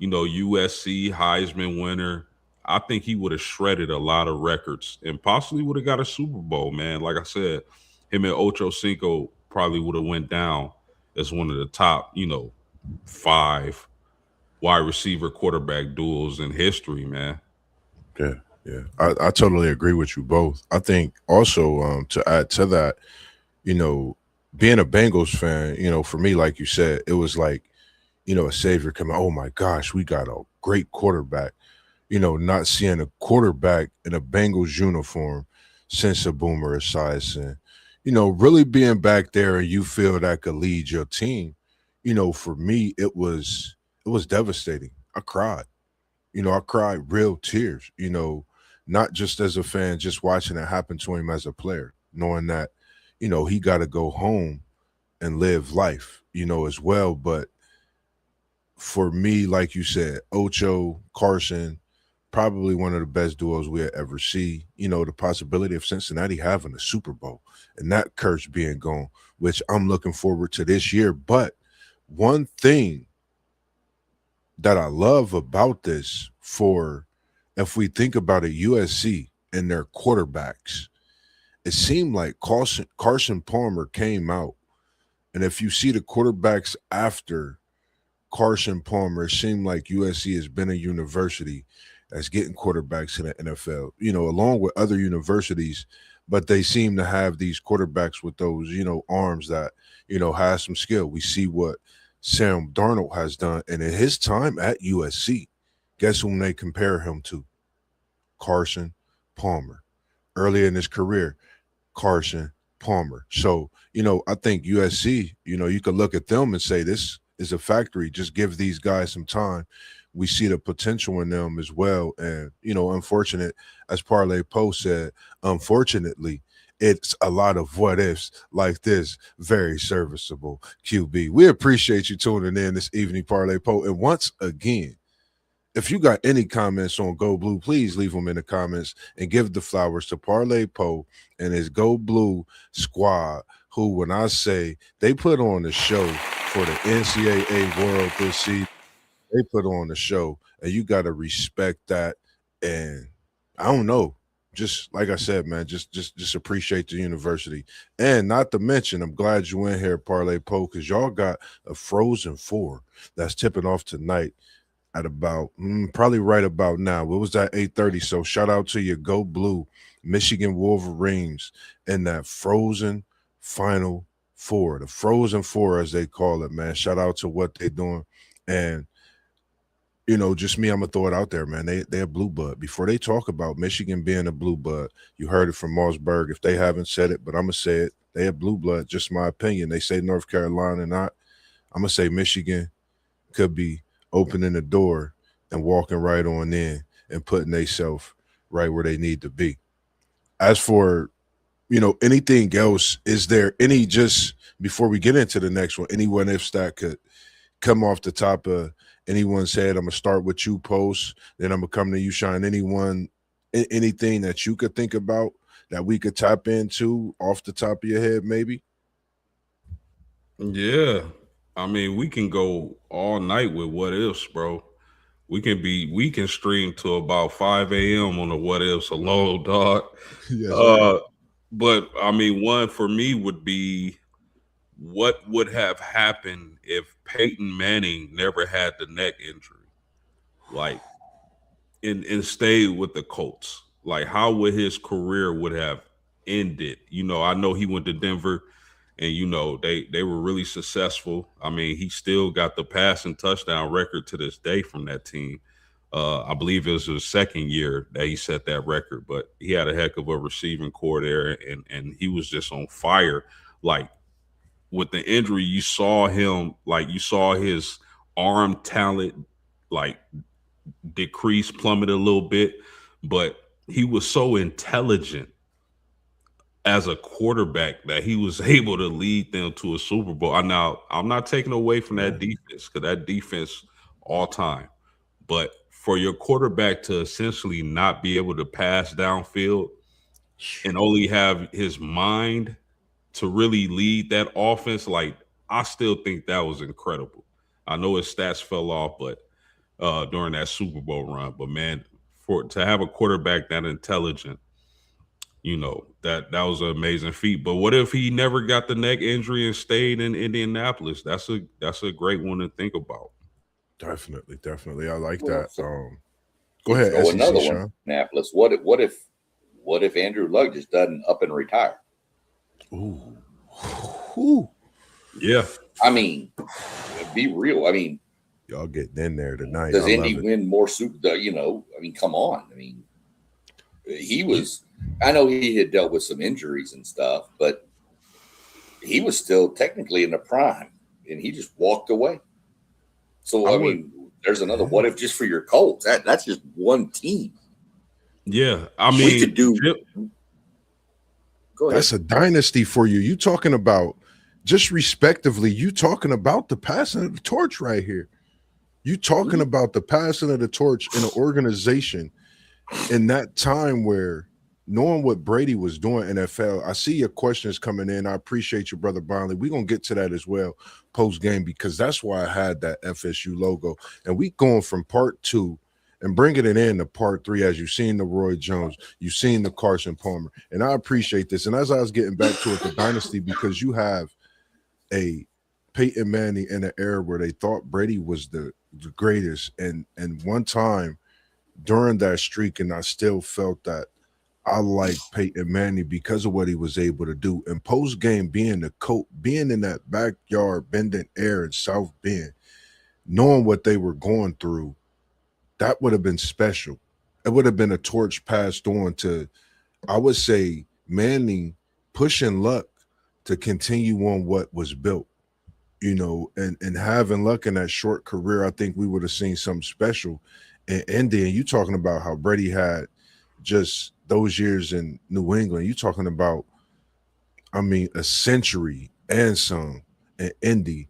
USC Heisman winner. I think he would have shredded a lot of records and possibly would have got a Super Bowl, man. Like I said, him and Ocho Cinco probably would have went down as one of the top, five wide receiver quarterback duels in history, man. Yeah. Yeah. I totally agree with you both. I think also to add to that, you know, being a Bengals fan, for me, like you said, it was like, a savior coming. Oh my gosh, we got a great quarterback. Not seeing a quarterback in a Bengals uniform since a Boomer Esiason. Really being back there and you feel that could lead your team. For me, it was devastating. I cried. I cried real tears. Not just as a fan, just watching it happen to him as a player, knowing that, he got to go home and live life, as well. But for me, like you said, Ocho, Carson, probably one of the best duos we'll ever see. The possibility of Cincinnati having a Super Bowl and that curse being gone, which I'm looking forward to this year. But one thing that I love about this, for if we think about it, USC and their quarterbacks, it seemed like Carson Palmer came out. And if you see the quarterbacks after Carson Palmer, it seemed like USC has been a university that's getting quarterbacks in the NFL, along with other universities, but they seem to have these quarterbacks with those, arms that, has some skill. We see what Sam Darnold has done. And in his time at USC, guess whom they compare him to? Carson Palmer. Earlier in his career, Carson Palmer. So, I think USC, you could look at them and say this is a factory. Just give these guys some time. We see the potential in them as well. And, unfortunate, as Parlay Post said, unfortunately, it's a lot of what ifs like this very serviceable QB. We appreciate you tuning in this evening, Parlay Post. And once again, if you got any comments on Go Blue, please leave them in the comments and give the flowers to Parlay Poe and his Go Blue squad, who, when I say they put on the show for the NCAA World this season, they put on the show, and you got to respect that. And I don't know, just like I said, man, just appreciate the university. And not to mention, I'm glad you in here, Parlay Poe, because y'all got a Frozen Four that's tipping off tonight at about probably right about now. What was that? 8:30. So shout out to your Go Blue Michigan Wolverines in that Frozen Final Four, the Frozen Four as they call it, man. Shout out to what they're doing. And just me, I'm gonna throw it out there, man. They're blue blood. Before they talk about Michigan being a blue blood, you heard it from MossBurgh. If they haven't said it, but I'm gonna say it, they have blue blood. Just my opinion. They say North Carolina, not. I'm gonna say Michigan could be opening the door and walking right on in and putting themselves right where they need to be. As for, anything else, is there any, just before we get into the next one, anyone if that could come off the top of anyone's head? I'm going to start with you, Post, then I'm going to come to you, Shine. Anything that you could think about that we could tap into off the top of your head, maybe? Yeah. I mean, we can go all night with what ifs, bro. We can stream to about 5 a.m. on the what ifs alone, dog. Yes, sir. Uh but I mean, one for me would be what would have happened if Peyton Manning never had the neck injury? Like and stayed with the Colts. Like how would his career would have ended? I know he went to Denver and you know they were really successful. I mean, he still got the passing touchdown record to this day from that team. I believe it was his second year that he set that record, but he had a heck of a receiving core there, and he was just on fire. Like with the injury, you saw him, like you saw his arm talent like decrease, plummet a little bit, but he was so intelligent as a quarterback that he was able to lead them to a Super Bowl. I'm not taking away from that defense, because that defense all time. But for your quarterback to essentially not be able to pass downfield and only have his mind to really lead that offense, like I still think that was incredible. I know his stats fell off, but during that Super Bowl run, but man, for to have a quarterback that intelligent, you know, that was an amazing feat. But what if he never got the neck injury and stayed in Indianapolis? That's a great one to think about. Definitely. I like Well, that. so Go ahead, throw SEC another one, Sean. Indianapolis. What if Andrew Luck just doesn't up and retire? Ooh. Yeah. I mean, be real. I mean, Y'all getting in there tonight. does I Indy love it. win more Super? You know, I mean, come on. I mean, he was. I know he had dealt with some injuries and stuff, but he was still technically in the prime, and he just walked away. So I mean, there's another. What if just for your Colts? That's just one team. Yeah, I mean, we could do. Go ahead. That's a dynasty for you. You talking about, just respectively, you talking about the passing of the torch right here. You talking about the passing of the torch in an organization in that time where, knowing what Brady was doing in NFL. I see your questions coming in. I appreciate you, Brother Barnley. We're going to get to that as well post-game, because that's why I had that FSU logo. And we going from part 2 and bringing it in to part 3, as you've seen the Roy Jones, you've seen the Carson Palmer. And I appreciate this. And as I was getting back to it, the dynasty, because you have a Peyton Manning in an era where they thought Brady was the greatest. And one time during that streak, and I still felt that I like Peyton Manning because of what he was able to do. And post game, being the coach, being in that backyard, bending air in South Bend, knowing what they were going through, that would have been special. It would have been a torch passed on to, I would say, Manning pushing Luck to continue on what was built, you know, and having Luck in that short career. I think we would have seen something special. And then you talking about how Brady had just those years in New England. You talking about, I mean, a century and some in Indy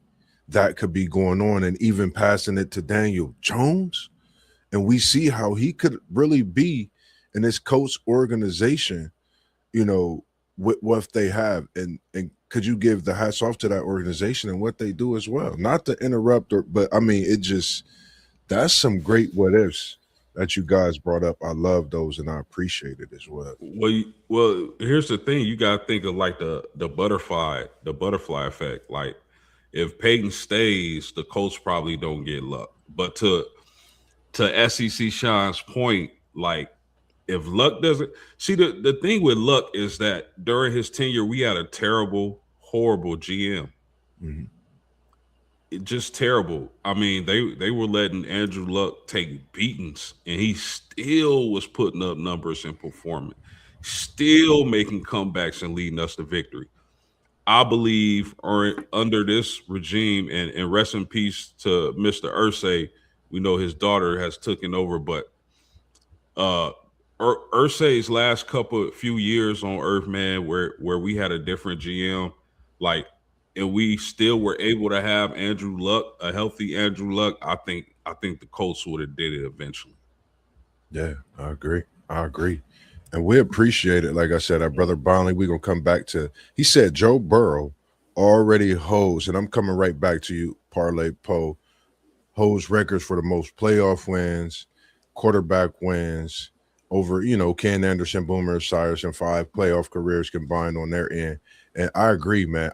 that could be going on, and even passing it to Daniel Jones. And we see how he could really be in this coach organization, you know, with what they have. And could you give the hats off to that organization and what they do as well? Not to interrupt, but I mean, it just, that's some great what ifs that you guys brought up. I love those, and I appreciate it as well. Well, here's the thing: you got to think of like the butterfly effect. Like, if Peyton stays, the Colts probably don't get Luck. But to SEC Sean's point, like, if Luck doesn't see, the thing with Luck is that during his tenure, we had a terrible, horrible GM. Mm-hmm. Just terrible. I mean, they were letting Andrew Luck take beatings, and he still was putting up numbers and performing, still making comebacks and leading us to victory. I believe, or under this regime, and rest in peace to Mr. Irsay. We know his daughter has taken over, but Irsay's last few years on Earth, man, where we had a different GM, like, and we still were able to have Andrew Luck, a healthy Andrew Luck, I think the Colts would have did it eventually. Yeah, I agree. And we appreciate it. Like I said, our brother Bonley, we're going to come back to, he said Joe Burrow already holds, and I'm coming right back to you, Parlay Poe, holds records for the most playoff wins, quarterback wins, over, you know, Ken Anderson, Boomer Esiason, 5 playoff careers combined on their end. And I agree, man.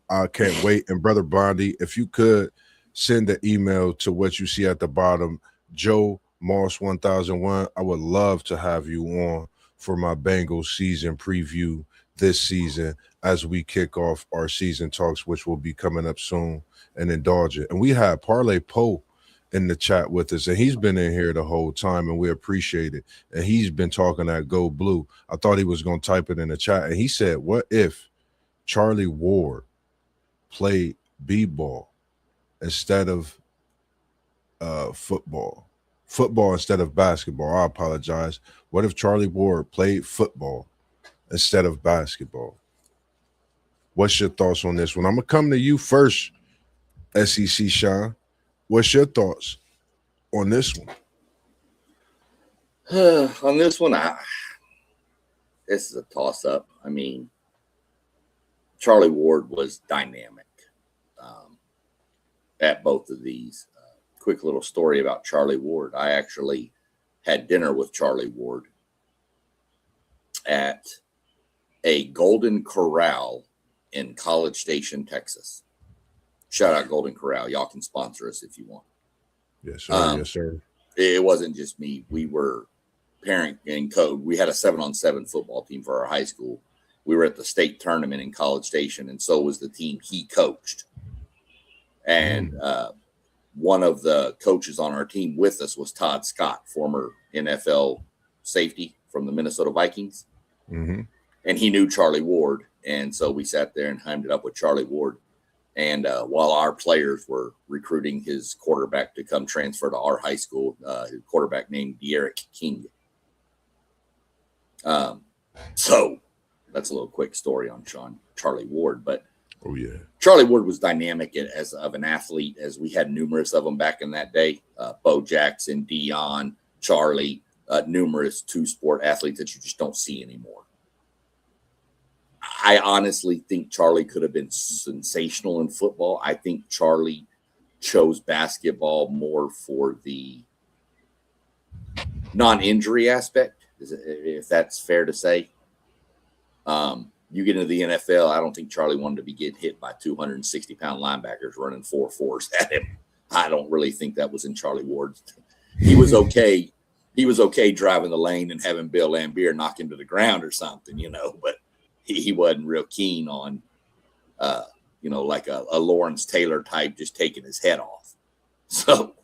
I can't wait. And Brother Bondi, if you could send the email to what you see at the bottom, Joe Moss 1001, I would love to have you on for my Bengals season preview this season as we kick off our season talks, which will be coming up soon, and indulge it. And we had Parlay Poe in the chat with us, and he's been in here the whole time, and we appreciate it. And he's been talking at Go Blue. I thought he was going to type it in the chat, and he said, what if Charlie Ward played b-ball instead of football instead of basketball? I apologize. What if Charlie Ward played football instead of basketball? What's your thoughts on this one? I'm going to come to you first, SEC Sean. What's your thoughts on this one? On this one, this is a toss-up. I mean, Charlie Ward was dynamic at both of these. Quick little story about Charlie Ward. I actually had dinner with Charlie Ward at a Golden Corral in College Station, Texas. Shout out Golden Corral. Y'all can sponsor us if you want. Yes, sir. Yes, sir. It wasn't just me. We were parent and code. We had a 7-on-7 football team for our high school. We were at the state tournament in College Station, and so was the team he coached. And one of the coaches on our team with us was Todd Scott, former NFL safety from the Minnesota Vikings. Mm-hmm. And he knew Charlie Ward. And so we sat there and timed it up with Charlie Ward. And while our players were recruiting his quarterback to come transfer to our high school, his quarterback named De'Eric King. So that's a little quick story on Charlie Ward. But oh yeah, Charlie Ward was dynamic as of an athlete, as we had numerous of them back in that day. Bo Jackson, Dion, Charlie, numerous two-sport athletes that you just don't see anymore. I honestly think Charlie could have been sensational in football. I think Charlie chose basketball more for the non-injury aspect, if that's fair to say. You get into the NFL, I don't think Charlie wanted to be getting hit by 260-pound linebackers running 4.4s at him. I don't really think that was in Charlie Ward's. He was okay. He was okay driving the lane and having Bill Lambier knock him to the ground or something, but he wasn't real keen on, like a Lawrence Taylor type just taking his head off. So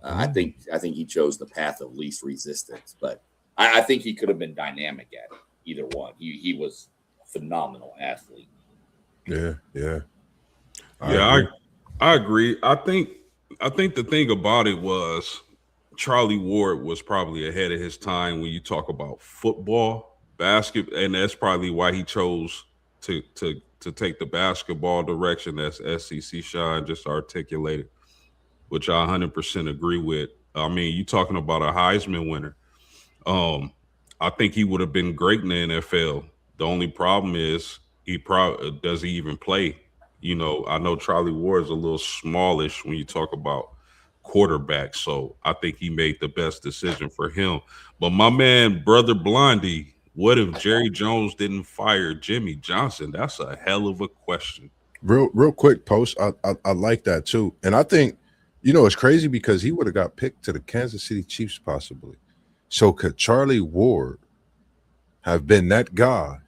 I think he chose the path of least resistance. But I think he could have been dynamic at it, either one. He was a phenomenal athlete. Yeah. I agree. I think the thing about it was Charlie Ward was probably ahead of his time when you talk about football. Basketball, and that's probably why he chose to take the basketball direction, as SEC Sean just articulated, which I 100% agree with. I mean, you talking about a Heisman winner. I think he would have been great in the NFL. The only problem is does he even play? I know Charlie Ward is a little smallish when you talk about quarterback, so I think he made the best decision for him. But my man, Brother Blondie, what if Jerry Jones didn't fire Jimmy Johnson? That's a hell of a question. Real quick, Post. I like that too. And I think, it's crazy because he would have got picked to the Kansas City Chiefs possibly. So could Charlie Ward have been that guy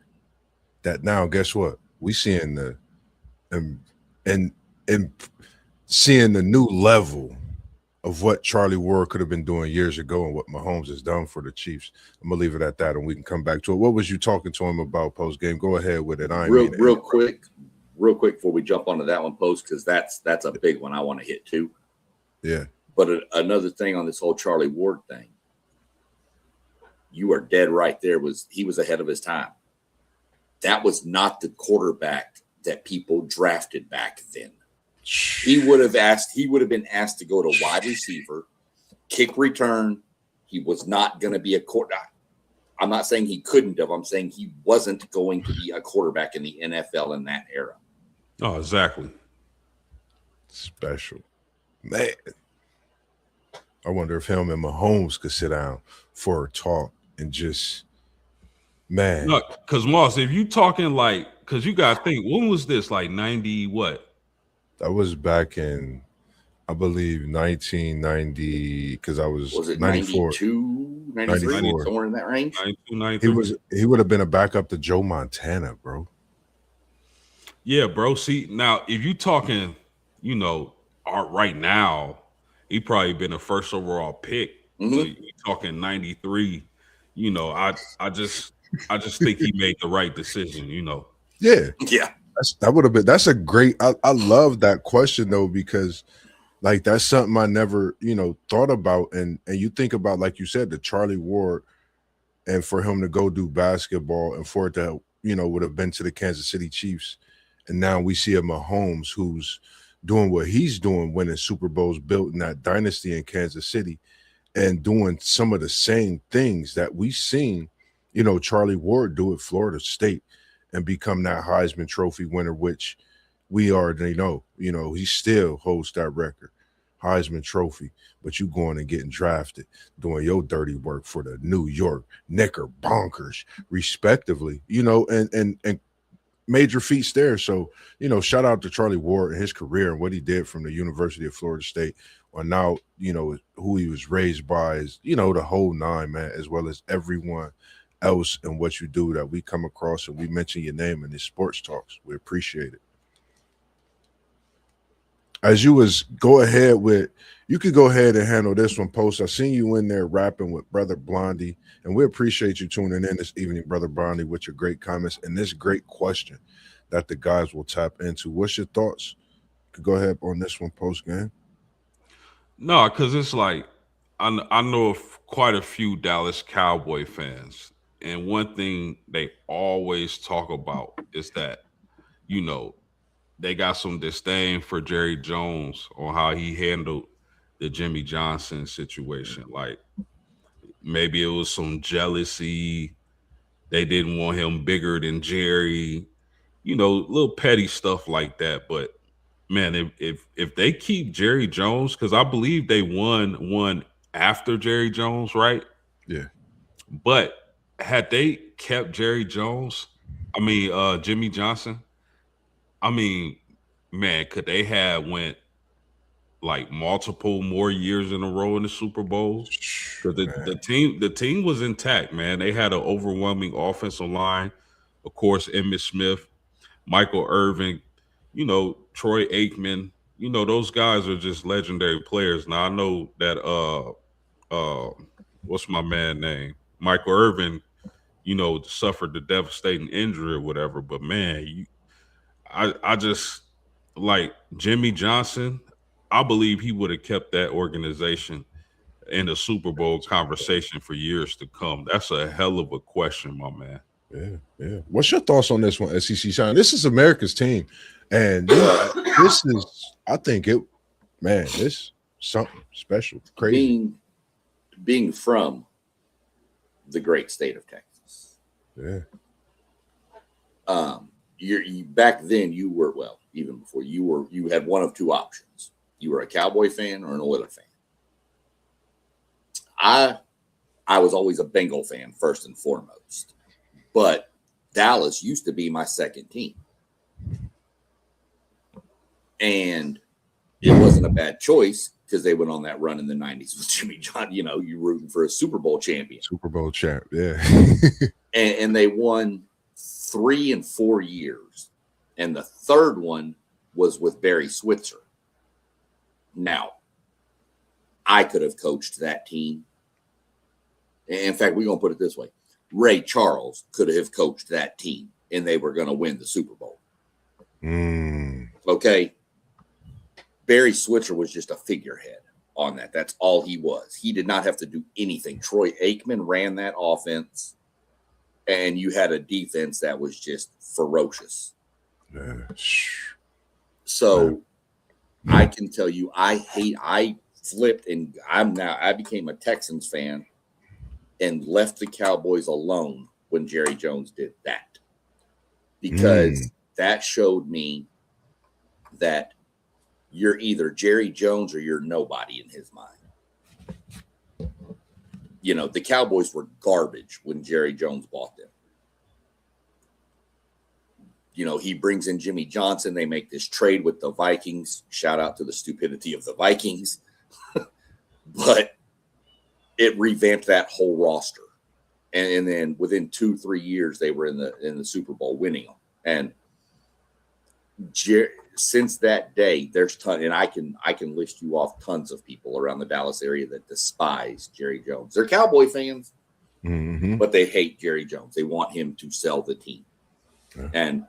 that now, guess what? We seeing and seeing the new level of what Charlie Ward could have been doing years ago and what Mahomes has done for the Chiefs. I'm gonna leave it at that, and we can come back to it. What was you talking to him about post game? Go ahead with it. Real quick before we jump onto that one, Post, because that's a big one I want to hit too. Yeah. But another thing on this whole Charlie Ward thing, you are dead right. He was ahead of his time. That was not the quarterback that people drafted back then. He would have been asked to go to wide receiver, kick return. He was not going to be a quarterback. I'm not saying he couldn't have. I'm saying he wasn't going to be a quarterback in the NFL in that era. Oh, exactly. Special. Man. I wonder if him and Mahomes could sit down for a talk and just, man. No, because Moss, if you talking because you got to think, when was this? Like 90 what? That was back in I believe 1990, because I was it 94, 92, 93, 94. somewhere in that range? 92, 93. He would have been a backup to Joe Montana, bro. Yeah, bro. See, now if you talking, art right now, he probably been a first overall pick. But you talking 93, I just think he made the right decision, Yeah. Yeah. That's a great, I love that question though, because like that's something I never, thought about. And you think about, like you said, the Charlie Ward, and for him to go do basketball, and for it to, would have been to the Kansas City Chiefs. And now we see a Mahomes who's doing what he's doing, winning Super Bowls, building that dynasty in Kansas City, and doing some of the same things that we seen, Charlie Ward do at Florida State and become that Heisman Trophy winner, which we already know. He still holds that record, Heisman Trophy. But you going and getting drafted, doing your dirty work for the New York Knickerbockers, respectively, and major feats there. So, shout out to Charlie Ward and his career and what he did from the University of Florida State on now, who he was raised by, is, the whole nine, man, as well as everyone else and what you do that we come across and we mention your name in these sports talks. We appreciate it. As you you could go ahead and handle this one, Post. I seen you in there rapping with Brother Blondie, and we appreciate you tuning in this evening, Brother Blondie, with your great comments and this great question that the guys will tap into. What's your thoughts? You could go ahead on this one, Post game. No, because it's like I know of quite a few Dallas Cowboy fans, and one thing they always talk about is that you know they got some disdain for Jerry Jones on how he handled the Jimmy Johnson situation. Like maybe it was some jealousy. They didn't want him bigger than Jerry. Little petty stuff like that. But man, if they keep Jerry Jones, because I believe they won one after Jerry Jones, right? Yeah. But had they kept Jerry Jones, Jimmy Johnson, I mean, man, could they have went like multiple more years in a row in the Super Bowl? Because the team was intact, man. They had an overwhelming offensive line. Of course, Emmitt Smith, Michael Irvin, Troy Aikman. Those guys are just legendary players. Now I know that what's my man name? Michael Irvin, suffered the devastating injury or whatever. But man, I just like Jimmy Johnson. I believe he would have kept that organization in the Super Bowl conversation for years to come. That's a hell of a question, my man. Yeah. What's your thoughts on this one, SEC Shine? This is America's team. And this is, I think this something special, crazy. Being from the great state of Texas. Yeah. Back then you were, even before you had one of two options. You were a Cowboy fan or an Oilers fan. I was always a Bengal fan first and foremost, but Dallas used to be my second team. And it wasn't a bad choice because they went on that run in the 90s with Jimmy John. You rooting for a Super Bowl champion. Super Bowl champ, yeah. and they won 3 and 4 years. And the third one was with Barry Switzer. Now, I could have coached that team. In fact, we're going to put it this way. Ray Charles could have coached that team, and they were going to win the Super Bowl. Okay? Barry Switzer was just a figurehead on that. That's all he was. He did not have to do anything. Troy Aikman ran that offense, and you had a defense that was just ferocious. So I can tell you, I flipped, and I became a Texans fan and left the Cowboys alone when Jerry Jones did that, because that showed me that you're either Jerry Jones or you're nobody in his mind. The Cowboys were garbage when Jerry Jones bought them. he brings in Jimmy Johnson. They make this trade with the Vikings. Shout out to the stupidity of the Vikings. But it revamped that whole roster. And then within 2-3 years, they were in the Super Bowl winning them. And since that day, there's and I can list you off tons of people around the Dallas area that despise Jerry Jones. They're Cowboy fans, but they hate Jerry Jones. They want him to sell the team. Yeah. And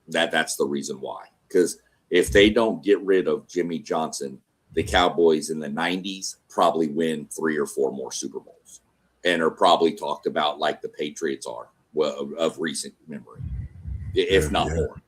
that's the reason why. Because if they don't get rid of Jimmy Johnson, the Cowboys in the 90s probably win 3 or 4 more Super Bowls and are probably talked about like the Patriots are of recent memory, if not more.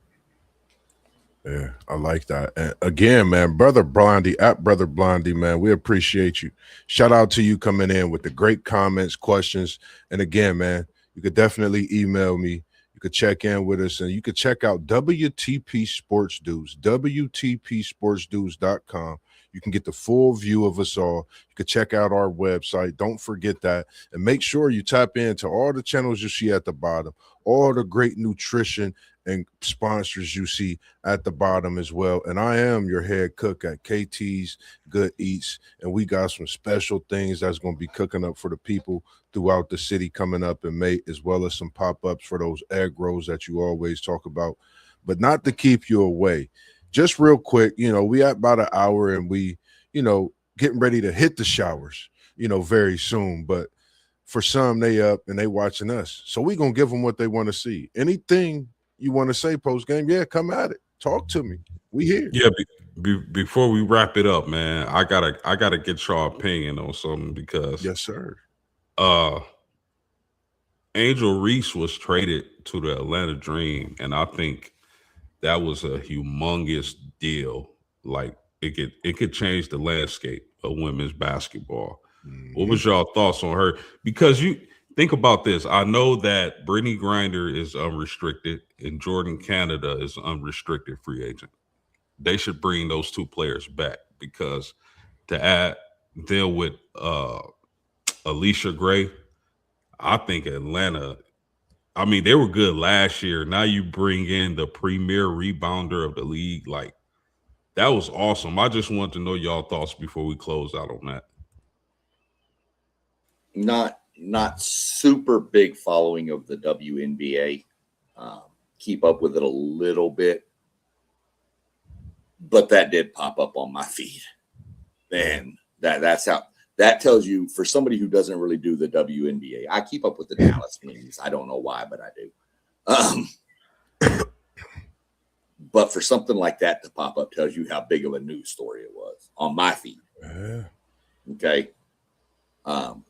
Yeah, I like that. And again, man, Brother Blondie, at Brother Blondie, man, we appreciate you. Shout out to you coming in with the great comments, questions. And again, man, you could definitely email me. You could check in with us, and you could check out WTP Sports Dudes, WTPSportsDudes.com. You can get the full view of us all. You can check out our website. Don't forget that. And make sure you tap into all the channels you see at the bottom, all the great nutrition and sponsors you see at the bottom as well. And I am your head cook at KT's Good Eats, and we got some special things that's going to be cooking up for the people throughout the city coming up in May, as well as some pop-ups for those egg rolls that you always talk about. But not to keep you away, just real quick, we at about an hour, and we, getting ready to hit the showers, very soon. But for some, they up and they watching us. So we going to give them what they want to see. Anything you want to say post game, yeah, come at it. Talk to me. We here. Yeah, before we wrap it up, man, I gotta get your opinion on something because yes, sir. Angel Reese was traded to the Atlanta Dream, and I think that was a humongous deal. Like it could change the landscape of women's basketball. What was y'all thoughts on her? Because you think about this. I know that Brittany Griner is unrestricted and Jordan Canada is unrestricted free agent. They should bring those 2 players back, because to add them with Alicia Gray, I think Atlanta, I mean, they were good last year. Now you bring in the premier rebounder of the league. Like, that was awesome. I just want to know y'all thoughts before we close out on that. Not super big following of the WNBA. Keep up with it a little bit, but that did pop up on my feed, and that's how that tells you, for somebody who doesn't really do the WNBA. I keep up with the Dallas memes. I don't know why, but I do. But for something like that to pop up tells you how big of a news story it was on my feed. Okay.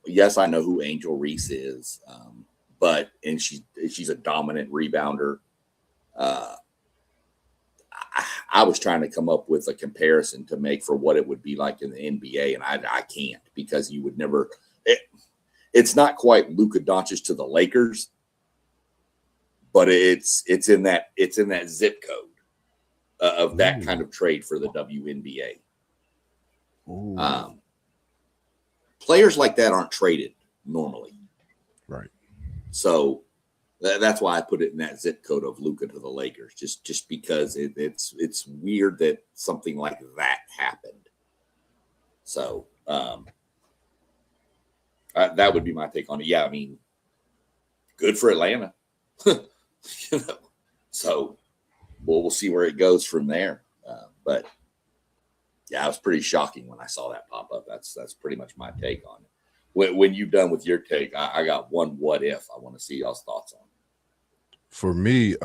Yes, I know who Angel Reese is, and she's a dominant rebounder. I was trying to come up with a comparison to make for what it would be like in the NBA, and I can't, because you would never. It's not quite Luka Doncic to the Lakers, but it's in that zip code of that kind of trade for the WNBA. Players like that aren't traded normally, right? So that's why I put it in that zip code of Luka to the Lakers, just because it's weird that something like that happened. So that would be my take on it. Yeah, I mean, good for Atlanta. So we'll see where it goes from there. But yeah, it was pretty shocking when I saw that pop up. That's pretty much my take on it. When you're done with your take, I got one what if I want to see y'all's thoughts on. For me,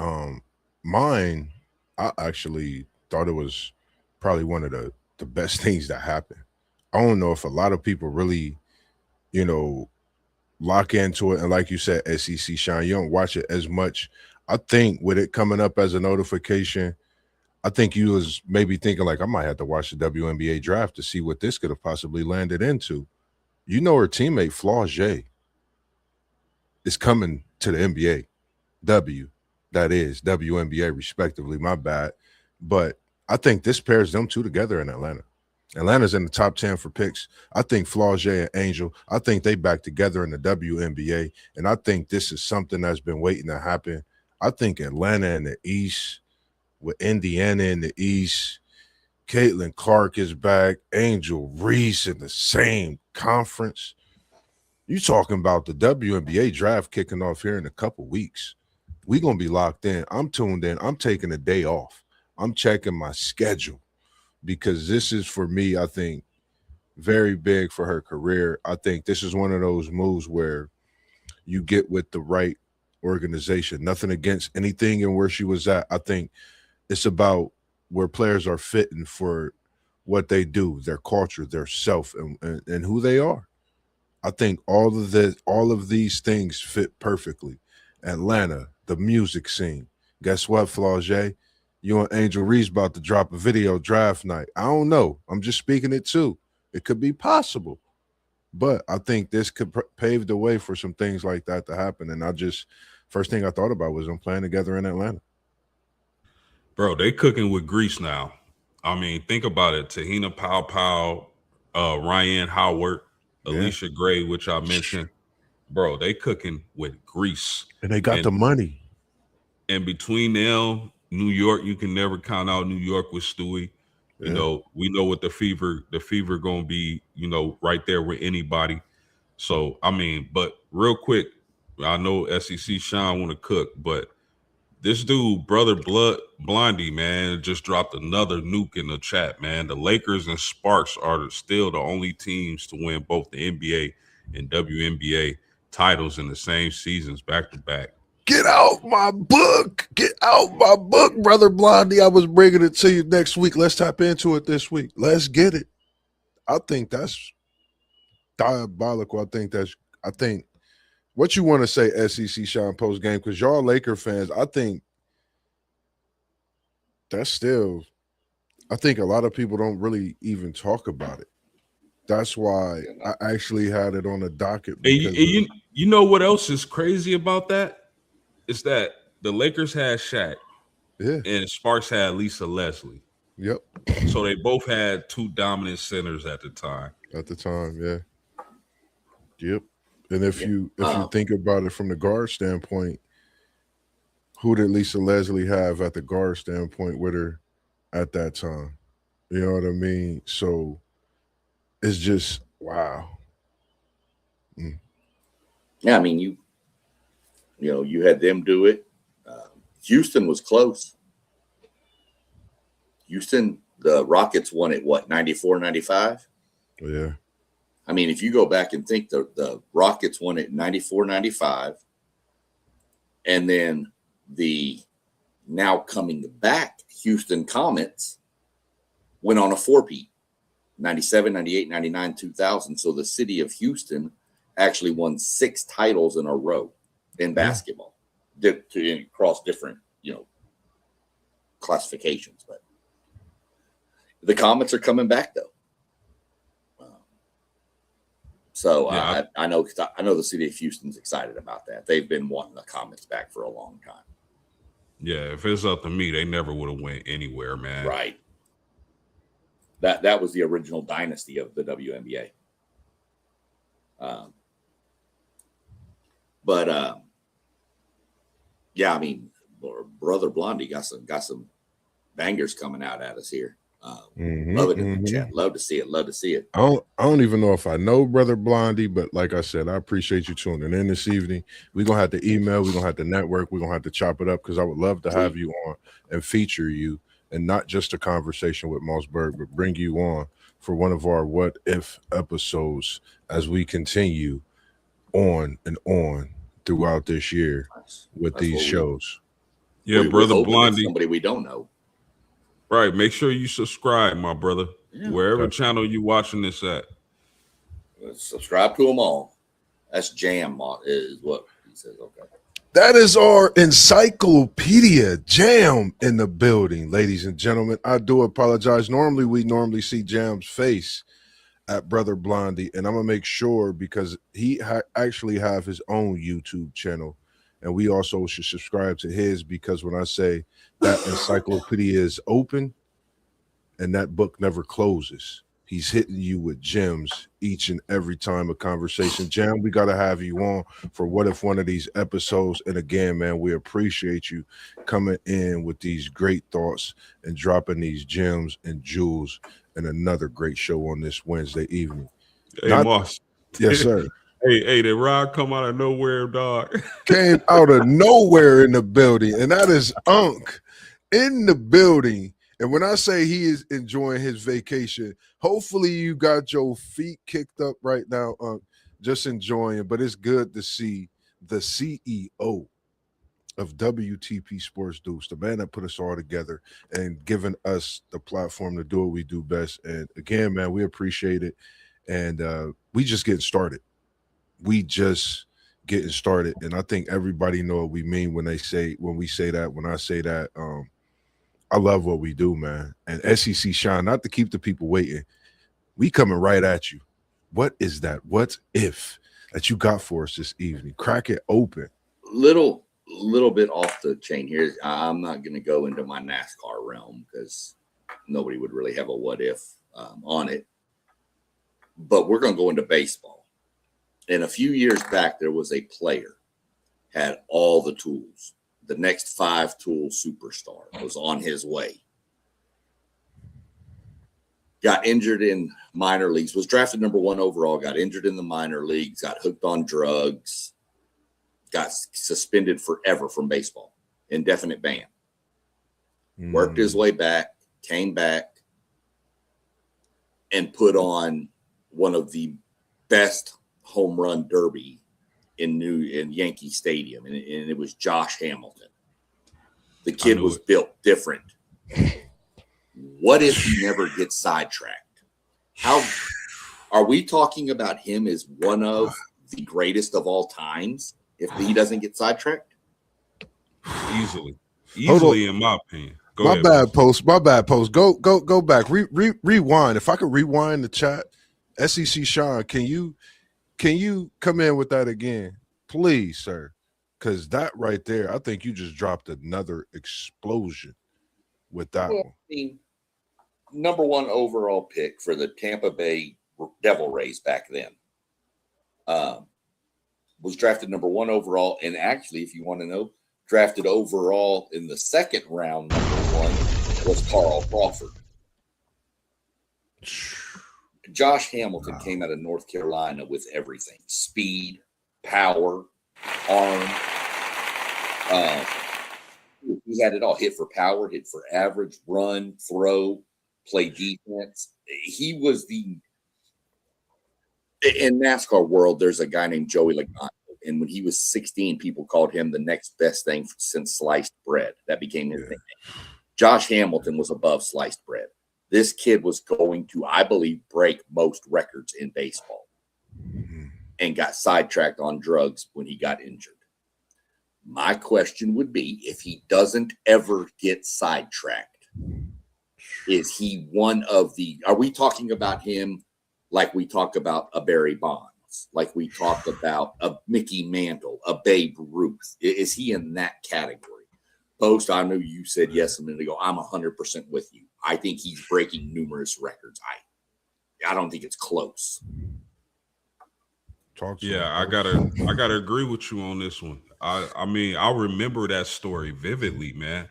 mine, I actually thought it was probably one of the best things that happened. I don't know if a lot of people really, lock into it. And like you said, SEC Shine, you don't watch it as much. I think with it coming up as a notification, I think you was maybe thinking like, I might have to watch the WNBA draft to see what this could have possibly landed into. Her teammate Flaugier is coming to the NBA. That is WNBA respectively, my bad. But I think this pairs them 2 together in Atlanta. Atlanta's in the top 10 for picks. I think Flaugier and Angel, I think they back together in the WNBA. And I think this is something that's been waiting to happen. I think Atlanta in the East, with Indiana in the East, Caitlin Clark is back, Angel Reese in the same conference. You talking about the WNBA draft kicking off here in a couple weeks. We gonna be locked in. I'm tuned in. I'm taking a day off. I'm checking my schedule because this is for me, I think, very big for her career. I think this is one of those moves where you get with the right organization. Nothing against anything and where she was at. I think it's about where players are fitting for what they do, their culture, their self, and who they are. I think all of these things fit perfectly. Atlanta, the music scene. Guess what, Flaugier? You and Angel Reese about to drop a video draft night. I don't know. I'm just speaking it too. It could be possible. But I think this could pave the way for some things like that to happen. And first thing I thought about was them playing together in Atlanta. Bro, they cooking with grease now. I mean, think about it. Tahina Pow, Ryan Howard, Alicia Gray, which I mentioned. Bro, they cooking with grease. And they got the money. And between them, New York, you can never count out New York with Stewie. You know, we know what the fever gonna be, right there with anybody. So I mean, but real quick, I know SEC Sean want to cook, but this dude, brother Blondie, man, just dropped another nuke in the chat, man. The Lakers and Sparks are still the only teams to win both the NBA and WNBA titles in the same seasons back to back. Get out my book. Get out my book, brother Blondie. I was bringing it to you next week. Let's tap into it this week. Let's get it. I think that's diabolical. I think what you want to say, SEC Sean post game, because y'all Laker fans, I think that's still, I think a lot of people don't really even talk about it. That's why I actually had it on the docket. You know what else is crazy about that? It's that the Lakers had Shaq, and Sparks had Lisa Leslie. Yep. So they both had two dominant centers at the time. Yeah. Yep. And if you think about it from the guard standpoint, who did Lisa Leslie have at the guard standpoint with her at that time? You know what I mean? So it's just wow. Yeah, I mean you had them do it. Houston was close. Houston, the Rockets won it, 94, 95? Yeah. I mean, if you go back and think, the Rockets won it 94, 95. And then the now coming back Houston Comets went on a four-peat, 97, 98, 99, 2000. So the city of Houston actually won 6 titles in a row in basketball across different, classifications. But the Comets are coming back though. I know the city of Houston's excited about that. They've been wanting the Comets back for a long time. Yeah, if it's up to me, they never would have went anywhere, man. Right. That was the original dynasty of the WNBA. Yeah, I mean, brother Blondie got some bangers coming out at us here. Love it in the chat. Love to see it. I don't even know if I know brother Blondie, but like I said, I appreciate you tuning in this evening. We're gonna have to email, we're gonna have to network, we're gonna have to chop it up because I would love to have you on and feature you, and not just a conversation with MossBurgh, but bring you on for one of our what if episodes as we continue on and on throughout this year with these shows. Brother Blondie, somebody we don't know. Right. Make sure you subscribe, my brother. Yeah, wherever channel you watching this at. Subscribe to them all. That's Jam is what he says. Okay. That is our encyclopedia Jam in the building, ladies and gentlemen. I do apologize. We normally see Jam's face at Brother Blondie, and I'm gonna make sure because he actually have his own YouTube channel, and we also should subscribe to his because when I say that encyclopedia is open and that book never closes, He's hitting you with gems each and every time a conversation. Jam, we got to have you on for what if one of these episodes. And again, man, we appreciate you coming in with these great thoughts and dropping these gems and jewels and another great show on this Wednesday evening. Hey, Moss. Yes, sir. Hey, did Rod come out of nowhere, dog? Came out of nowhere in the building, and that is Unc in the building. And when I say he is enjoying his vacation, hopefully you got your feet kicked up right now, Unc, just enjoying. But it's good to see the CEO of WTP Sports Deuce, the man that put us all together and given us the platform to do what we do best. And again, man, we appreciate it. And we just getting started. We just getting started. And I think everybody know what we mean when we say that, when I say that, I love what we do, man. And SEC Shine, not to keep the people waiting, we coming right at you. What is that? What if that you got for us this evening? Crack it open. Little bit off the chain here. I'm not going to go into my NASCAR realm because nobody would really have a what if on it. But we're going to go into baseball. And a few years back, there was a player had all the tools. The next 5-tool superstar was on his way. Got injured in minor leagues, was drafted number 1 overall, got injured in the minor leagues, got hooked on drugs, got suspended forever from baseball, indefinite ban. Worked his way back, came back, and put on one of the best home run derby in Yankee Stadium, and it was Josh Hamilton. The kid was built different. What if he never gets sidetracked? How are we talking about him as one of the greatest of all times if he doesn't get sidetracked? Easily, in my opinion. My bad, Post. Go back. Rewind. If I could rewind the chat, SEC Sean, can you come in with that again, please, sir? Because that right there, I think you just dropped another explosion with that one. Number 1 overall pick for the Tampa Bay Devil Rays back then. Was drafted number 1 overall. And actually, if you want to know, drafted overall in the 2nd round, number 1 was Carl Crawford. Josh Hamilton came out of North Carolina with everything: speed, power, arm. He had it all. Hit for power, hit for average, run, throw, play defense. He was in NASCAR world, there's a guy named Joey Logano. And when he was 16, people called him the next best thing since sliced bread. That became his nickname. Josh Hamilton was above sliced bread. This kid was going to, I believe, break most records in baseball and got sidetracked on drugs when he got injured. My question would be, if he doesn't ever get sidetracked, is he one of the, are we talking about him like we talk about a Barry Bonds, like we talk about a Mickey Mantle, a Babe Ruth? Is he in that category? Post, I know you said yes a minute ago. I'm 100% with you. I think he's breaking numerous records. I don't think it's close. I gotta agree with you on this one. I mean, I remember that story vividly, man.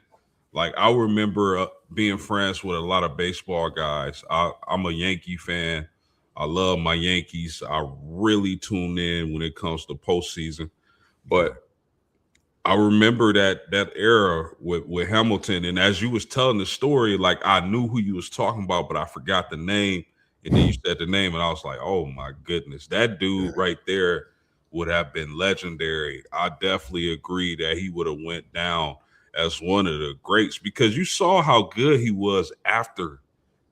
Like, I remember being friends with a lot of baseball guys. I'm a Yankee fan. I love my Yankees. I really tune in when it comes to postseason. But I remember that era with Hamilton, and as you was telling the story, like, I knew who you was talking about, but I forgot the name. And then you said the name, and I was like, "Oh my goodness, that dude right there would have been legendary." I definitely agree that he would have went down as one of the greats, because you saw how good he was after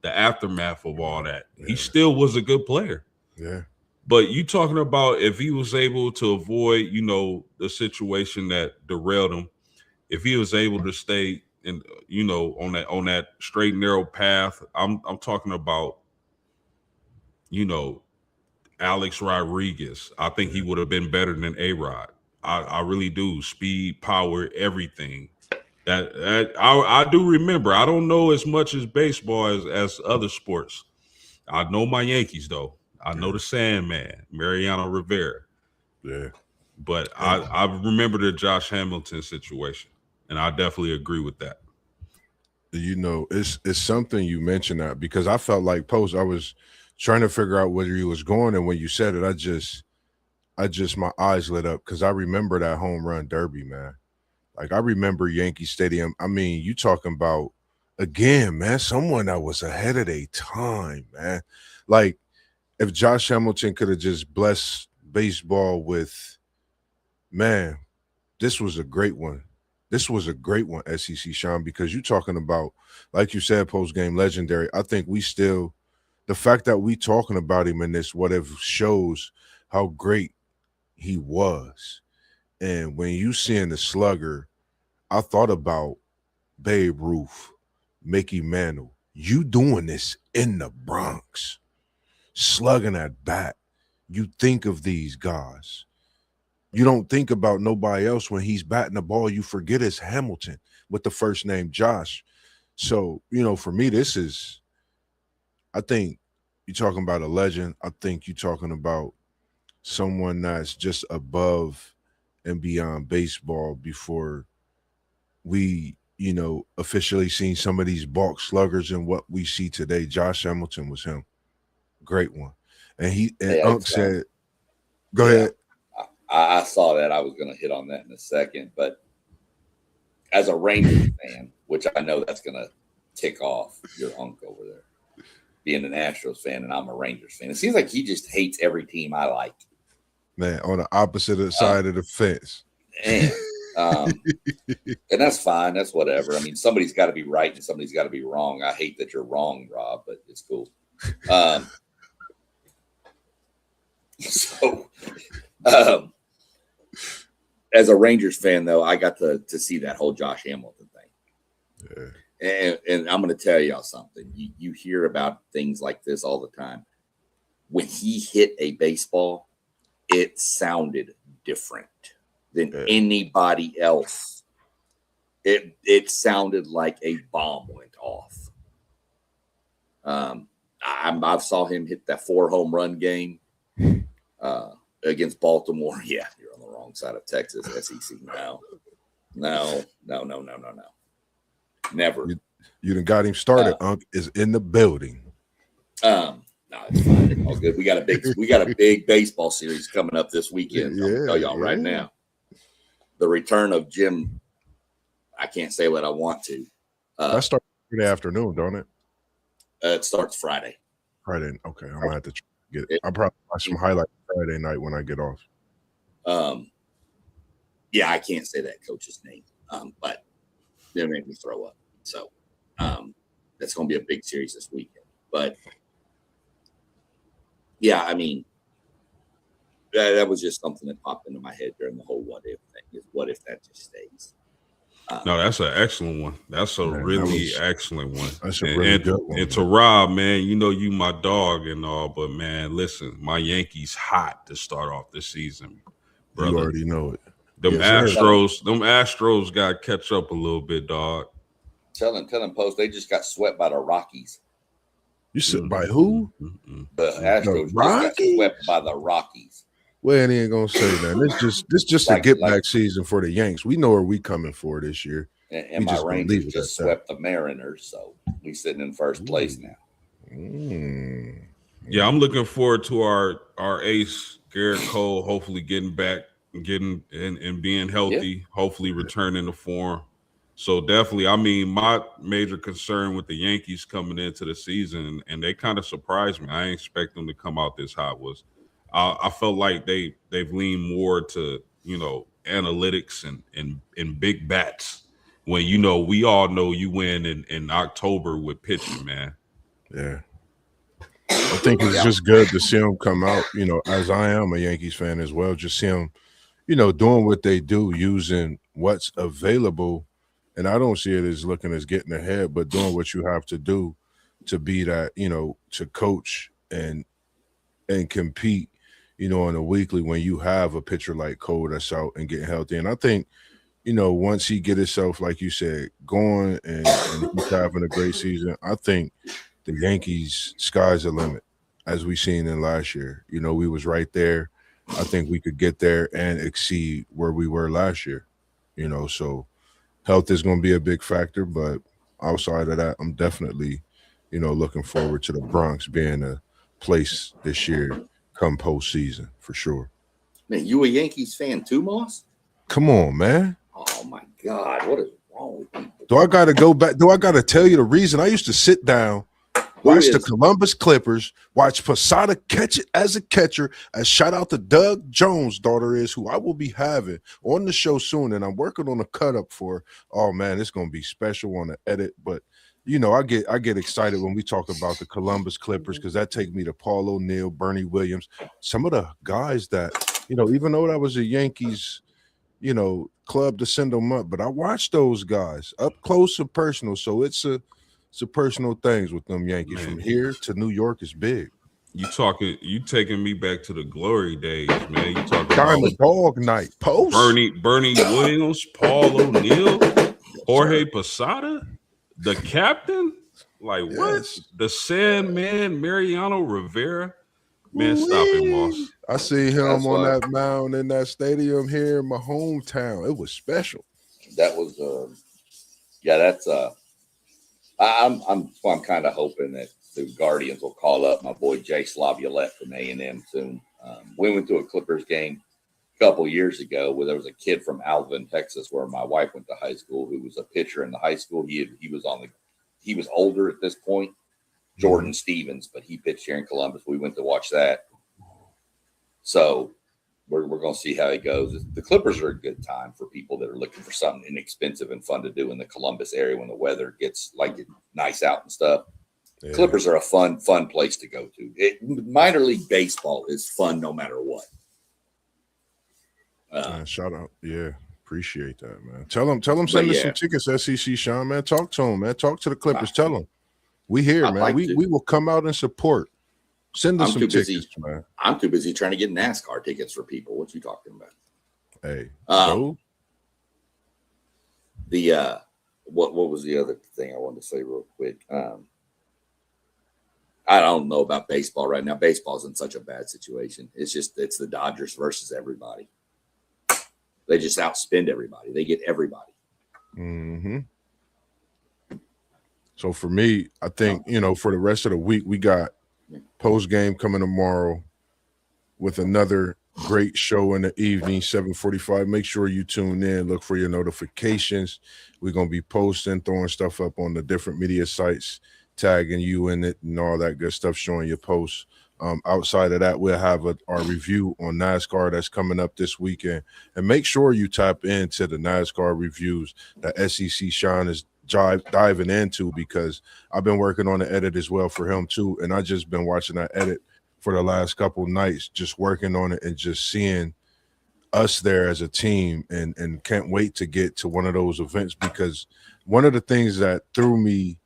the aftermath of all that. Yeah. He still was a good player. Yeah. But you talking about if he was able to avoid, the situation that derailed him, if he was able to stay in, on that straight and narrow path, I'm talking about, Alex Rodriguez. I think he would have been better than A-Rod. I really do. Speed, power, everything. That I do remember. I don't know as much as baseball as other sports, I know my Yankees though. I know the Sandman, Mariano Rivera. Yeah. But I remember the Josh Hamilton situation, and I definitely agree with that. You know, it's something you mentioned that because I felt like Post, I was trying to figure out where he was going, and when you said it, I just my eyes lit up because I remember that home run derby, man. Like I remember Yankee Stadium. I mean, you talking about again, man, someone that was ahead of their time, man. Like if Josh Hamilton could have just blessed baseball with, man, this was a great one. This was a great one, SEC Sean, because you're talking about, like you said, post game legendary. I think we still, the fact that we talking about him in this whatever shows how great he was. And when you seeing the slugger, I thought about Babe Ruth, Mickey Mantle. You doing this in the Bronx, slugging at bat. You think of these guys. You don't think about nobody else when he's batting the ball. You forget it's Hamilton with the first name Josh. So, you know, for me, this is, I think you're talking about a legend. I think you're talking about someone that's just above and beyond baseball before we, you know, officially seen some of these balk sluggers and what we see today. Josh Hamilton was him. Great one. And Unc said, go ahead. I saw that. I was going to hit on that in a second, but as a Rangers fan, which I know that's going to tick off your Unc over there, being an Astros fan, and I'm a Rangers fan, it seems like he just hates every team I like. Man, on the opposite side of the fence. And that's fine. That's wwhatever. I mean, somebody's got to be right and somebody's got to be wrong. I hate that you're wrong, Rob, but it's cool. As a Rangers fan, though, I got to see that whole Josh Hamilton thing. Yeah. And I'm going to tell y'all something. You hear about things like this all the time. When he hit a baseball, it sounded different than anybody else. It sounded like a bomb went off. I saw him hit that 4 home run game against Baltimore. Yeah, you're on the wrong side of Texas, SEC. No. Never. You done got him started. Unc is in the building. No, it's fine. It's all good. We got a big baseball series coming up this weekend. I'm gonna tell y'all right now. The return of Jim. I can't say what I want to. That starts Friday afternoon, don't it? It starts Friday. Friday. Okay, I'm gonna have to get it. I'll probably watch some highlights Friday night when I get off. Yeah, I can't say that coach's name, but it made me throw up. So that's going to be a big series this weekend. But yeah, I mean, that was just something that popped into my head during the whole what if thing. Is what if that just stays? No, that's an excellent one. That's a really excellent one. That's a really good one. And to Rob, man, you know you my dog and all, but man, listen, my Yankees hot to start off this season, brother. You already know it. Them Astros got to catch up a little bit, dog. Tell them, Post, they just got swept by the Rockies. You said by who? The Astros just got swept by the Rockies. Well, he ain't gonna say that. This just a get back season for the Yanks. We know where we coming for this year. And my Rangers just swept the Mariners, so we sitting in first place now. Yeah, I'm looking forward to our ace Garrett Cole, hopefully getting back, getting and being healthy, hopefully returning to form. So definitely, I mean, my major concern with the Yankees coming into the season, and they kind of surprised me. I didn't expect them to come out this hot. Was I felt like they've leaned more to, you know, analytics and big bats. When, you know, we all know you win in October with pitching, man. Yeah. I think it's just good to see them come out, you know, as I am a Yankees fan as well, just see them, you know, doing what they do, using what's available. And I don't see it as looking as getting ahead, but doing what you have to do to be that, you know, to coach and compete, you know, on a weekly when you have a pitcher like Cole that's out and getting healthy. And I think, you know, once he get himself, like you said, going and he's having a great season, I think the Yankees, sky's the limit, as we seen in last year. You know, we was right there. I think we could get there and exceed where we were last year. You know, so health is going to be a big factor, but outside of that, I'm definitely, you know, looking forward to the Bronx being a place this year come postseason for sure. Man, you a Yankees fan too, Moss? Come on, man. Oh my God, what is wrong with people? Do I got to go back? Do I got to tell you the reason? I used to sit down, watch the Columbus Clippers, watch Posada catch it as a catcher. And shout out to Doug Jones' daughter is who I will be having on the show soon, and I'm working on a cut up for. Oh man, it's gonna be special on the edit. But you know, I get excited when we talk about the Columbus Clippers because that take me to Paul O'Neill, Bernie Williams, some of the guys that you know. Even though that was a Yankees, you know, club to send them up, but I watched those guys up close and personal. So it's a personal things with them Yankees. Man. From here to New York is big. You taking me back to the glory days, man. You talking Diamond about Dog Night, Post. Bernie Williams, Paul O'Neill, Jorge Posada, the captain. Like what? Yes. The Sandman, Mariano Rivera. Man, stop it, Moss. I see him That's on why- that mound in that stadium here in my hometown. It was special. That was yeah, that's I'm kind of hoping that the Guardians will call up my boy Jay Slaviolette from A&M soon. We went to a Clippers game a couple years ago where there was a kid from Alvin, Texas, where my wife went to high school, who was a pitcher in the high school. He was older at this point, Jordan Stevens, but he pitched here in Columbus. We went to watch that. So we're going to see how it goes. The Clippers are a good time for people that are looking for something inexpensive and fun to do in the Columbus area when the weather gets like nice out and stuff. Yeah. Clippers are a fun place to go to. Minor league baseball is fun no matter what. Shout out. Yeah. Appreciate that, man. Tell them send us some tickets, SEC Sean, man. Talk to them, man. Talk to the Clippers. Tell them. We here, man. Like we will come out and support. Send us some tickets, man. I'm too busy trying to get NASCAR tickets for people. What you talking about? Hey, what was the other thing I wanted to say real quick? I don't know about baseball right now. Baseball's in such a bad situation. It's the Dodgers versus everybody. They just outspend everybody. They get everybody. Mm-hmm. So for me, I think, you know, for the rest of the week, we got post game coming tomorrow with another great show in the evening, 7:45. Make sure you tune in. Look for your notifications. We're going to be posting, throwing stuff up on the different media sites, tagging you in it and all that good stuff, showing your posts. Outside of that, we'll have our review on NASCAR that's coming up this weekend. And make sure you tap into the NASCAR reviews that SEC Sean is diving into, because I've been working on the edit as well for him too. And I just been watching that edit for the last couple nights, just working on it and just seeing us there as a team, and can't wait to get to one of those events, because one of the things that threw me,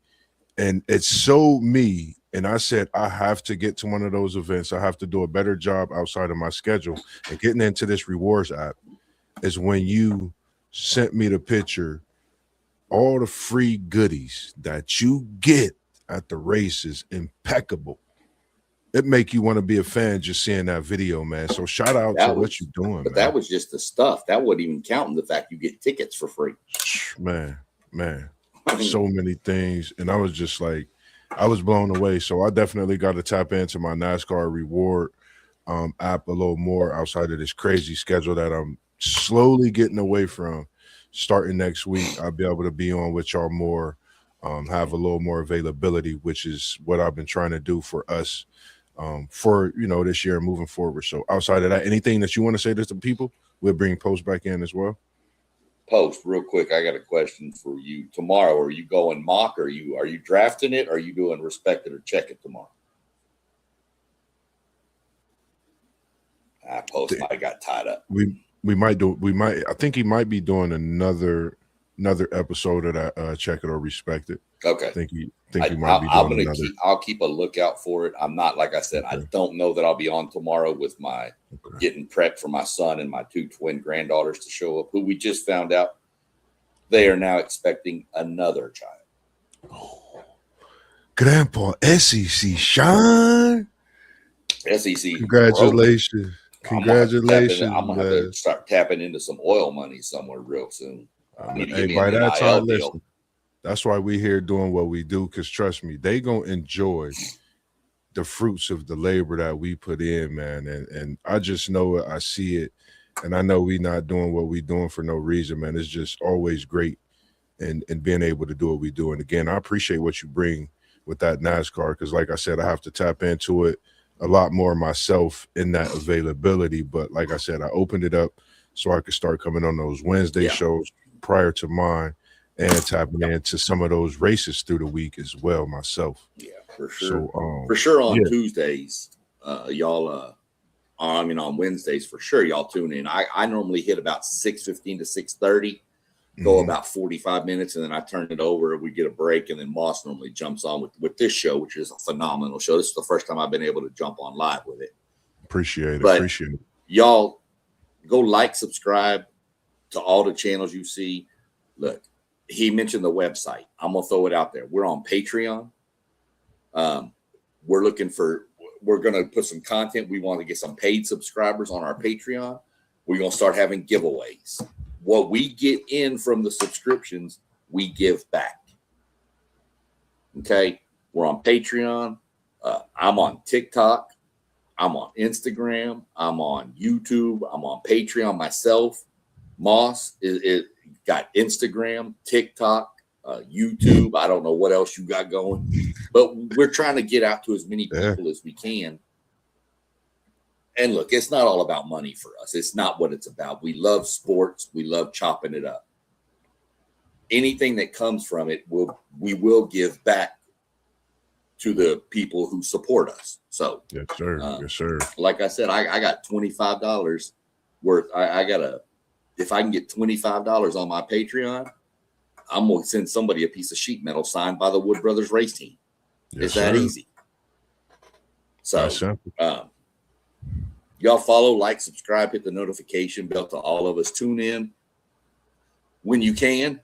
and it's so me, and I said, I have to get to one of those events. I have to do a better job outside of my schedule. And getting into this rewards app is when you sent me the picture, all the free goodies that you get at the race is impeccable. It make you want to be a fan just seeing that video, man. So shout out to what you're doing, but man. That was just the stuff. That wasn't even counting the fact you get tickets for free. Man. So many things. And I was just like, I was blown away. So I definitely got to tap into my NASCAR reward app a little more outside of this crazy schedule that I'm slowly getting away from. Starting next week, I'll be able to be on with y'all more, have a little more availability, which is what I've been trying to do for us for, you know, this year moving forward. So outside of that, anything that you want to say to the people, we'll bring Post back in as well. Post, real quick, I got a question for you. Tomorrow, are you going mock? Are you drafting it? Or are you doing respect it or check it tomorrow? Post might have got tied up. I think he might be doing another episode of that check it or respect it. Okay. I think he might be doing another. I'll keep a lookout for it. I'm not, like I said, okay. I don't know that I'll be on tomorrow with my getting prepped for my son and my two twin granddaughters to show up, who we just found out they are now expecting another child. Grandpa SEC Sean. SEC. Congratulations. Congratulations, I'm gonna have to start tapping into some oil money somewhere real soon. Hey, by that time, listen, that's why we here doing what we do, because trust me, they gonna enjoy the fruits of the labor that we put in, man. And I just know it, I see it, and I know we not doing what we doing for no reason, man. It's just always great and being able to do what we do. And again, I appreciate what you bring with that NASCAR, because like I said, I have to tap into it a lot more myself in that availability. But like I said, I opened it up so I could start coming on those Wednesday shows prior to mine and tapping into some of those races through the week as well myself. Yeah, for sure. So, for sure on Tuesdays, y'all, on Wednesdays, for sure, y'all tune in. I normally hit about 6:15 to 6:30. Go about 45 minutes, and then I turn it over. We get a break, and then Moss normally jumps on with this show, which is a phenomenal show. This is the first time I've been able to jump on live with it. Appreciate it. Y'all go like, subscribe to all the channels you see. Look, he mentioned the website. I'm going to throw it out there. We're on Patreon. We're going to put some content. We want to get some paid subscribers on our Patreon. We're going to start having giveaways. What we get in from the subscriptions, we give back. Okay. We're on Patreon. I'm on TikTok. I'm on Instagram. I'm on YouTube. I'm on Patreon myself. Moss is got Instagram, TikTok, YouTube. I don't know what else you got going, but we're trying to get out to as many people as we can. And look, it's not all about money for us. It's not what it's about. We love sports. We love chopping it up. Anything that comes from it, we will give back to the people who support us. So, yes, sir. Yes, sir. Like I said, I got $25 worth. If I can get $25 on my Patreon, I'm going to send somebody a piece of sheet metal signed by the Wood Brothers race team. Yes, it's that sir. easy. So, y'all follow, like, subscribe, hit the notification bell to all of us. Tune in when you can.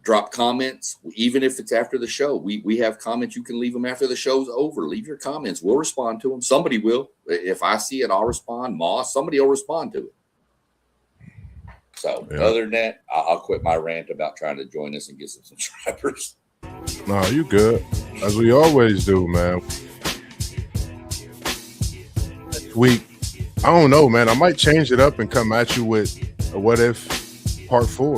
Drop comments, even if it's after the show. We have comments. You can leave them after the show's over. Leave your comments. We'll respond to them. Somebody will. If I see it, I'll respond. Moss, somebody will respond to it. So other than that, I'll quit my rant about trying to join us and get some subscribers. No, you good. As we always do, man. Next week, I don't know, man. I might change it up and come at you with a what if part 4.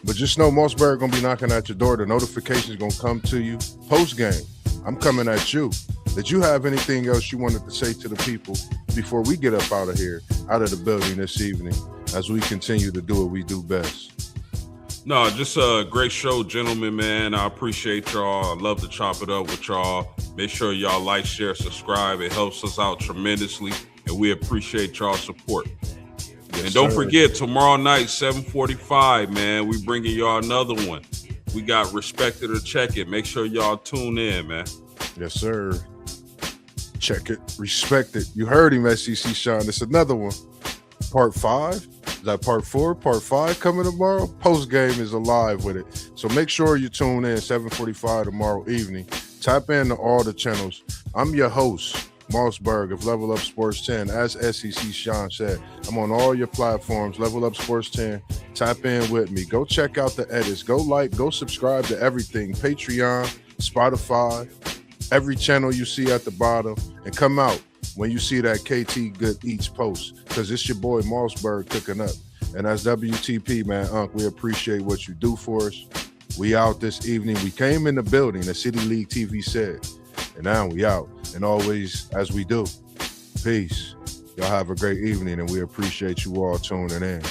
But just know MossBurgh gonna be knocking at your door. The notification's gonna come to you post game. I'm coming at you. Did you have anything else you wanted to say to the people before we get up out of here, out of the building this evening, as we continue to do what we do best? No, just a great show, gentlemen, man. I appreciate y'all. I love to chop it up with y'all. Make sure y'all like, share, subscribe. It helps us out tremendously, and we appreciate y'all's support. Yes, and don't forget, tomorrow night, 7:45, man, we bringing y'all another one. We got Respect It or Check It. Make sure y'all tune in, man. Yes, sir. Check it. Respect it. You heard him, SEC Sean. It's another one. Part 5. Is that part 4? Part 5 coming tomorrow? Post game is alive with it. So make sure you tune in 7:45 tomorrow evening. Tap into all the channels. I'm your host, MossBurgh of Level Up Sports 10. As SEC Sean said, I'm on all your platforms, Level Up Sports 10. Tap in with me. Go check out the edits. Go like, go subscribe to everything. Patreon, Spotify, every channel you see at the bottom. And come out when you see that KT Good Eats post, because it's your boy MossBurgh cooking up. And as WTP, man, Unc, we appreciate what you do for us. We out this evening. We came in the building, the City League TV said. And now we out. And always, as we do, peace. Y'all have a great evening, and we appreciate you all tuning in.